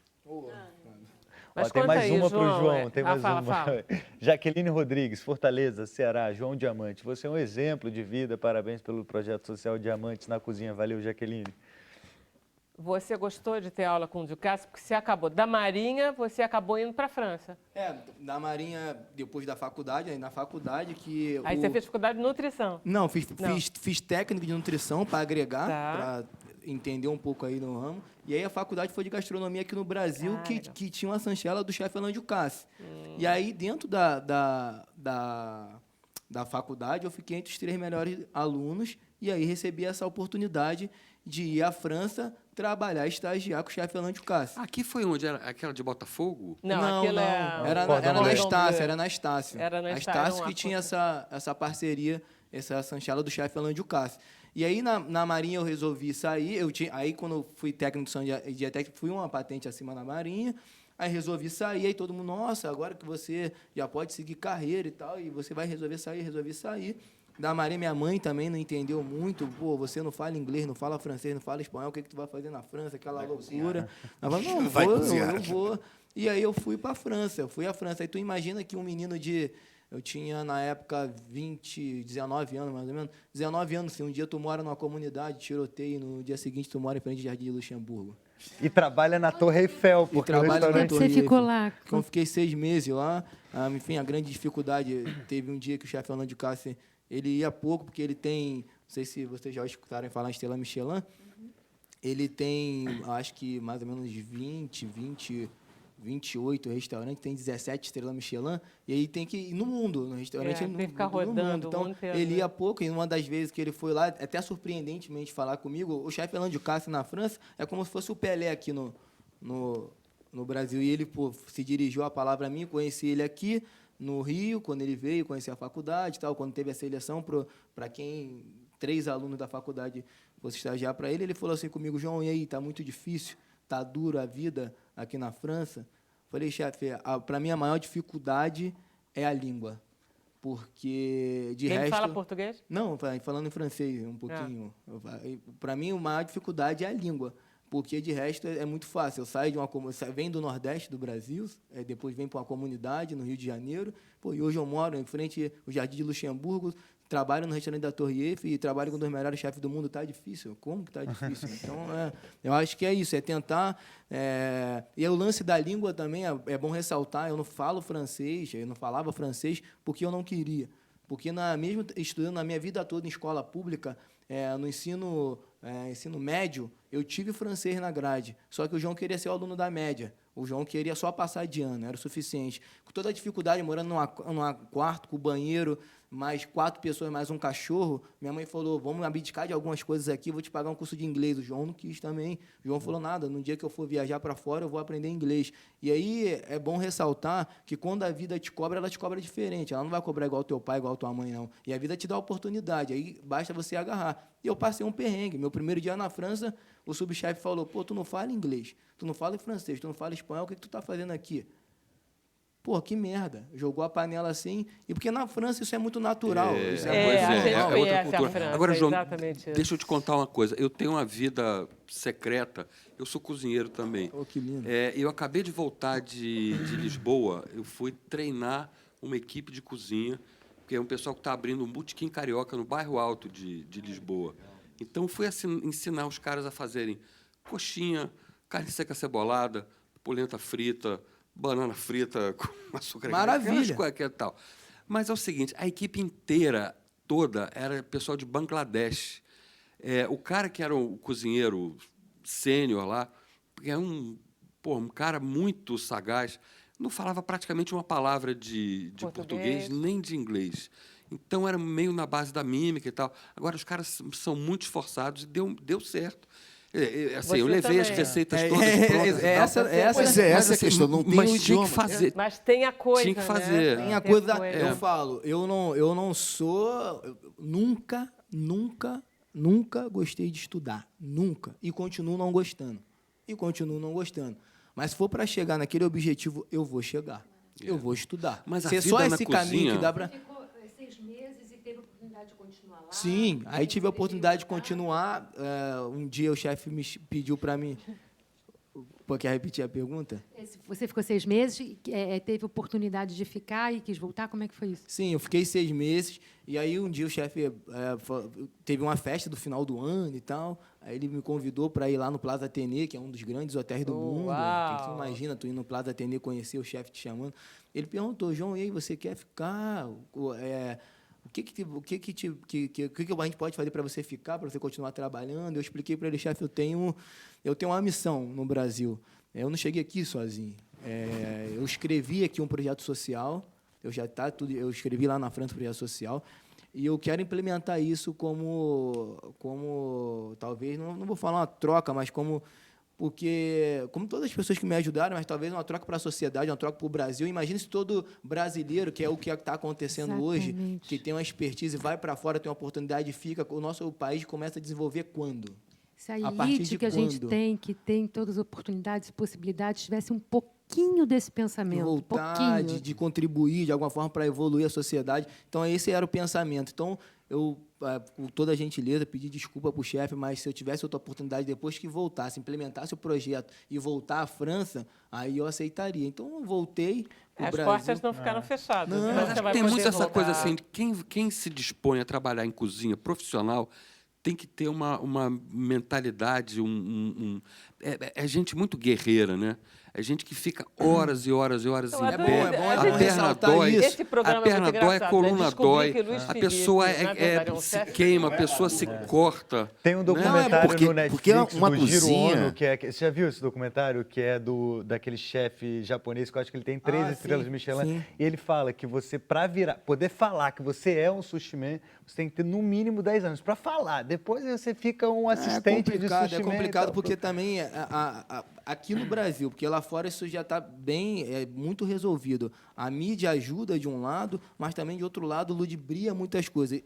Mas Tem conta mais aí, uma para o João. João, tem mais fala, uma. fala. Jaqueline Rodrigues, Fortaleza, Ceará, João Diamante. Você é um exemplo de vida, parabéns pelo projeto social Diamantes na Cozinha. Valeu, Jaqueline. Você gostou de ter aula com o Ducasse? Porque você acabou da Marinha, você acabou indo para a França. Da Marinha, depois da faculdade, aí na faculdade que... Aí você fez faculdade de nutrição. Não, fiz técnico de nutrição para agregar, Tá. para entender um pouco aí no ramo. E aí a faculdade foi de gastronomia aqui no Brasil, que tinha uma sanchela do chefe Alain Ducasse. E aí, dentro da faculdade, eu fiquei entre os 3 melhores alunos e aí recebi essa oportunidade de ir à França trabalhar, estagiar com o chefe Alain Ducasse. Aqui foi onde? Era aquela de Botafogo? Não, aquilo é... Era Cordon na Bleu. Estácio, era na Estácio. Era na A Estácio, era Estácio uma que tinha coisa- essa parceria, essa sanchela do chefe Alain Ducasse. E aí, na Marinha, eu resolvi sair. Aí, quando eu fui técnico de dietética, fui uma patente acima na Marinha. Aí, resolvi sair. Aí, todo mundo, nossa, agora que você já pode seguir carreira e tal, e você vai resolver sair, resolvi sair. Da Marinha, minha mãe também não entendeu muito. Pô, você não fala inglês, não fala francês, não fala espanhol, o que tu vai fazer na França? Aquela loucura. Ela falou, não, Vai vou, cozinhar. eu vou. E aí, eu fui para a França. Eu fui à França. Aí, tu imagina que um menino de Eu tinha, na época, 19 anos, mais ou menos. 19 anos, se um dia tu mora numa comunidade, tiroteio, no dia seguinte tu mora em frente ao Jardim de Luxemburgo. E trabalha na Torre Eiffel, porque o trabalho na restaurante... Torre Você ficou Eiffel. lá? Então, eu fiquei 6 meses lá. Enfim, a grande dificuldade, teve um dia que o chefe Fernando de Cássia, ele ia pouco, porque ele tem, não sei se vocês já escutaram falar em Estrela Michelin, ele tem, acho que mais ou menos 28 restaurantes, tem 17 estrelas Michelin, e aí tem que ir no mundo, no restaurante, Tem que ficar no rodando mundo. o Então, mundo inteiro, ele né? ia pouco, e uma das vezes que ele foi lá, até surpreendentemente falar comigo, o chefe Fernando de Cássia na França é como se fosse o Pelé aqui no Brasil, e ele se dirigiu a palavra a mim, conheci ele aqui no Rio, quando ele veio conhecer a faculdade, tal, quando teve a seleção para quem 3 alunos da faculdade fosse estagiar para ele falou assim comigo: João, e aí, está muito difícil, está duro a vida aqui na França? Falei: chefe, para mim a maior dificuldade é a língua, porque de Ele resto... fala português? Não, falando em francês um pouquinho. Para mim, a maior dificuldade é a língua, porque de resto é muito fácil. Eu saio de venho do Nordeste do Brasil, depois venho para uma comunidade no Rio de Janeiro, e hoje eu moro em frente ao Jardim de Luxemburgo, trabalho no restaurante da Torre Eiffel e trabalho com um dos melhores chefes do mundo. Está difícil? Como que está difícil? Então, eu acho que é isso, é tentar... E o lance da língua também é bom ressaltar, eu não falo francês, eu não falava francês porque eu não queria. Porque mesmo estudando na minha vida toda em escola pública, no ensino médio, eu tive francês na grade, só que o João queria ser o aluno da média. O João queria só passar de ano, era o suficiente. Com toda a dificuldade, morando num quarto com banheiro, mais 4 pessoas, mais um cachorro, minha mãe falou: vamos abdicar de algumas coisas aqui, vou te pagar um curso de inglês. O João não quis também. O João falou: nada, no dia que eu for viajar para fora, eu vou aprender inglês. E aí é bom ressaltar que quando a vida te cobra, ela te cobra diferente. Ela não vai cobrar igual teu pai, igual tua mãe, não. E a vida te dá oportunidade, aí basta você agarrar. E eu passei um perrengue. Meu primeiro dia na França, o subchefe falou: pô, tu não fala inglês, tu não fala francês, tu não fala espanhol, o que tu está fazendo aqui? Pô, que merda. Jogou a panela assim. E porque na França isso é muito natural. Isso a gente outra conhece cultura. a França, Agora, João, exatamente isso. deixa eu te contar uma coisa. Eu tenho uma vida secreta. Eu sou cozinheiro também. Oh, que lindo. Eu acabei de voltar de Lisboa. Eu fui treinar uma equipe de cozinha, que é um pessoal que está abrindo um botequim carioca no bairro Alto de Lisboa. Então, fui ensinar os caras a fazerem coxinha, carne seca cebolada, polenta frita, banana frita com açúcar. Maravilha. Que tal. Mas é o seguinte, a equipe inteira, toda, era pessoal de Bangladesh. O cara que era o cozinheiro sênior lá, é um cara muito sagaz, não falava praticamente uma palavra de português, nem de inglês. Então, era meio na base da mímica e tal. Agora, os caras são muito esforçados e deu certo. Assim, eu levei também, as receitas todas prontas. Pois é, essa questão, não tem o mas tinha idioma. que fazer. Mas tem a coisa, Tinha que fazer. né? Tem a Tem coisa, coisa. eu falo, eu não sou, nunca gostei de estudar, nunca, e continuo não gostando, mas se for para chegar naquele objetivo, eu vou chegar, eu vou estudar. Mas a Se é vida só na esse caminho cozinha- que dá para... Ficou 6 meses e teve a oportunidade de continuar lá? Sim, aí tive a oportunidade de continuar, um dia o chefe me pediu para mim... Pô, quer repetir a pergunta? Você ficou 6 meses, teve oportunidade de ficar e quis voltar? Como é que foi isso? Sim, eu fiquei 6 meses, e aí um dia o chefe teve uma festa do final do ano e tal, aí ele me convidou para ir lá no Plaza Athénée, que é um dos grandes hotéis do mundo. Uau! O que você imagina, tu ir no Plaza Athénée, conhecer o chefe te chamando. Ele perguntou: João, e aí, você quer ficar? O que a gente pode fazer para você ficar, para você continuar trabalhando? Eu expliquei para ele: chefe, eu tenho uma missão no Brasil. Eu não cheguei aqui sozinho. Eu escrevi aqui um projeto social. Eu escrevi lá na França um projeto social. E eu quero implementar isso como talvez, não vou falar uma troca, mas como todas as pessoas que me ajudaram, mas talvez uma troca para a sociedade, uma troca para o Brasil. Imagina se todo brasileiro, que é o que está acontecendo hoje, Exatamente. que tem uma expertise, vai para fora, tem uma oportunidade e fica, o nosso país começa a desenvolver quando? Se a A partir elite de que a gente quando? tem, que tem todas as oportunidades e possibilidades, tivesse um pouquinho desse pensamento, Voltar, pouquinho. de contribuir de alguma forma para evoluir a sociedade. Então, esse era o pensamento. Então, eu, com toda a gentileza, pedi desculpa para o chefe, mas se eu tivesse outra oportunidade depois que voltasse, implementasse o projeto e voltar à França, aí eu aceitaria. Então, eu voltei para o As Brasil. portas não ficaram fechadas. Não, então Mas você acho que vai tem poder muito essa voltar. coisa assim, de quem se dispõe a trabalhar em cozinha profissional tem que ter uma mentalidade, é gente muito guerreira, né? É gente que fica horas e horas e horas Eu em adoro- pé. é bom a A gente perna ressaltar dói, isso. Esse programa a é muito perna dói, a engraçado, coluna descobri dói, que Luiz a Felipe, pessoa na verdade, é um se chefe. queima, a pessoa se corta. Tem um né? documentário porque- no porque Netflix uma do Jiro cozinha- Ono, você já viu esse documentário? Que é daquele chefe japonês, que eu acho que ele tem 3 estrelas sim, Michelin. sim. E ele fala que você, para poder falar que você é um sushi man, você tem que ter no mínimo 10 anos para falar. Depois você fica um assistente de sushi É man. complicado e tal. porque também aqui no Brasil, porque lá fora isso já está muito resolvido. A mídia ajuda de um lado, mas também de outro lado ludibria muitas coisas.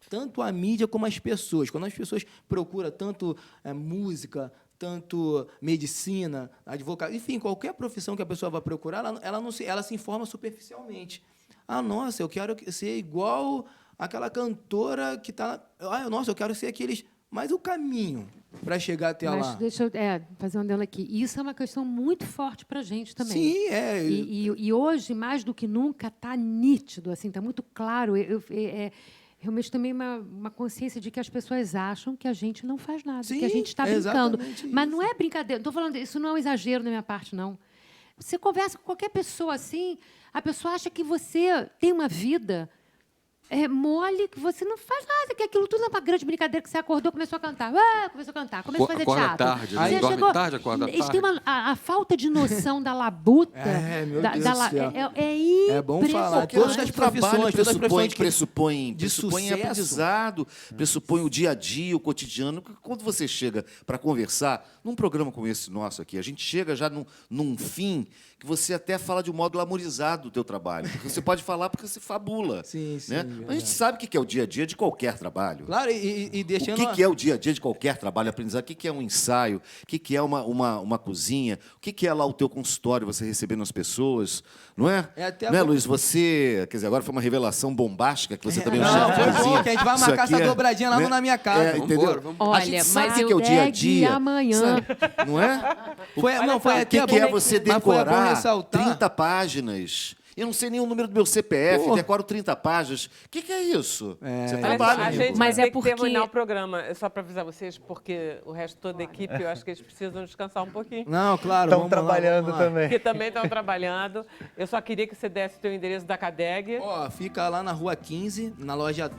Tanto a mídia como as pessoas. Quando as pessoas procuram tanto música, tanto medicina, advogado, enfim, qualquer profissão que a pessoa vai procurar, ela se informa superficialmente. Ah, nossa, eu quero ser igual aquela cantora que está... Ah, nossa, eu quero ser aqueles... Mas o caminho para chegar até Mas lá... deixa eu fazer um adendo aqui. Isso é uma questão muito forte para a gente também. Sim, é. E hoje, mais do que nunca, está nítido, assim, está muito claro. Realmente também uma consciência de que as pessoas acham que a gente não faz nada, Sim, que a gente está é brincando. exatamente Mas isso. não é brincadeira. Estou falando, isso não é um exagero da minha parte, não. Você conversa com qualquer pessoa assim, a pessoa acha que você tem uma vida mole, que você não faz nada, que aquilo tudo é uma grande brincadeira, que você acordou, começou a cantar, começou a fazer Acorda teatro. tarde, Você né? Dorme tarde, acorda Eles têm tarde. a falta de noção da labuta. Meu Deus do céu. É É bom falar. Porque Todas todo as trabalho profissões, todas as profissões pressupõe de sucesso. aprendizado, pressupõe o dia a dia, o cotidiano. Quando você chega para conversar, num programa como esse nosso aqui, a gente chega já num fim que você até fala de um modo glamorizado do teu trabalho. Porque você pode falar porque você fabula. Sim, né? verdade. A gente sabe o que é o dia a dia de qualquer trabalho. Claro, e deixando... O que é o dia a dia de qualquer trabalho, aprendizado? O que é um ensaio? O que é uma cozinha? O que é lá o teu consultório, você recebendo as pessoas? Não é? É até Não é, bom. Luiz? Você... Quer dizer, agora foi uma revelação bombástica que você também é um Não, chefe de foi cozinha. bom, que a gente vai Isso marcar aqui essa dobradinha lá no Na Minha Casa. entendeu? Vambora, vambora. A gente Olha, sabe mas o que é o dia a eu dia. amanhã. sabe? Não é? Foi Olha só, até O que bom, é você mas foi bom decorar ressaltar. 30 páginas? Eu não sei nem o número do meu CPF, Pô. decoro 30 páginas. O que é isso? Você Olha trabalha, só, a amigo. gente Mas vai é ter porque- que terminar o programa, só para avisar vocês, porque o resto toda da equipe, eu acho que eles precisam descansar um pouquinho. Não, claro. Estão vamos lá, trabalhando vamos lá. também. Que também estão trabalhando. Eu só queria que você desse o teu endereço da CADEG. Ó, fica lá na Rua 15, na loja,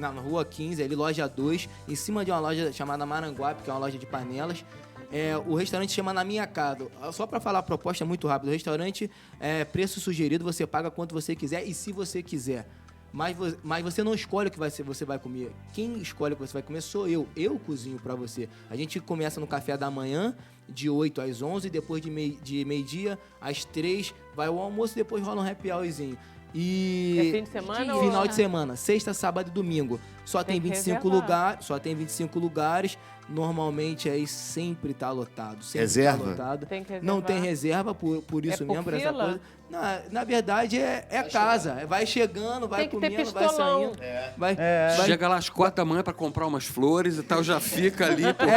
na Rua 15, ali, loja 2, em cima de uma loja chamada Maranguape, que é uma loja de panelas. O restaurante chama Na Minha Casa. Só para falar a proposta é muito rápido. O restaurante, preço sugerido, você paga quanto você quiser e se você quiser. Mas você não escolhe o que você vai comer. Quem escolhe o que você vai comer sou eu. Eu cozinho para você. A gente começa no café da manhã, de 8 às 11, depois de meio-dia às 3, vai o almoço e depois rola um happy hourzinho. E É fim de semana ou... final de semana, sexta, sábado e domingo. Só tem Tem que 25 reservar. lugares, só tem 25 lugares. Normalmente aí sempre tá lotado, sempre Reserva? tá lotado. Tem que reservar. Não tem reserva por isso por mesmo, por essa fila? coisa. Na verdade é casa, vai chegando, vai Tem que ter comendo, vai pistolão. saindo. Vai. Chega lá às 4 da manhã para comprar umas flores e tal, já fica ali, porque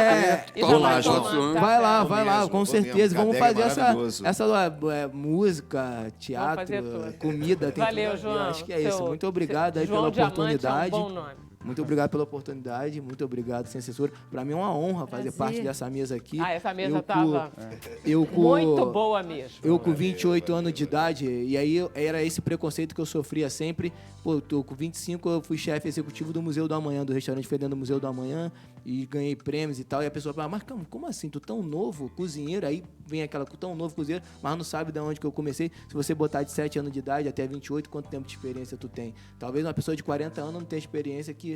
E toma já vai lá, João. tomando Vai lá, café. vai lá, mesmo, com vou certeza. mesmo. Vamos Cadega fazer é maravilhoso. essa música, teatro, fazer tudo. comida. Tem Valeu, tudo a ver. João. Acho que é isso. Muito obrigado aí João pela Diamante oportunidade. É um bom nome. Muito obrigado pela oportunidade, muito obrigado, sem censura. Para mim é uma honra fazer Prazer. parte dessa mesa aqui. Essa mesa Eu estava com- muito boa mesmo. Eu com 28 anos de idade, e aí era esse preconceito que eu sofria sempre. Pô, eu tô com 25, eu fui chefe executivo do Museu do Amanhã, do restaurante Fedendo do Museu do Amanhã, e ganhei prêmios e tal. E a pessoa fala, mas como assim? Tu tão novo, cozinheiro? Aí vem aquela, tão novo cozinheiro, mas não sabe de onde que eu comecei. Se você botar de 7 anos de idade até 28, quanto tempo de experiência tu tem? Talvez uma pessoa de 40 anos não tenha experiência que...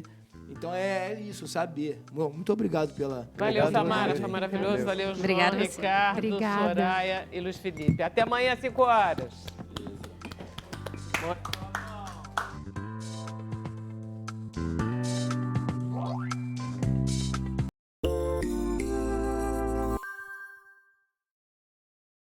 Então é isso, saber. Bom, muito obrigado pela... Valeu, obrigado Samara, você. foi maravilhoso. Valeu, João, Obrigada a você. Ricardo, Obrigada. Soraya e Luiz Felipe. Até amanhã, às 5 horas.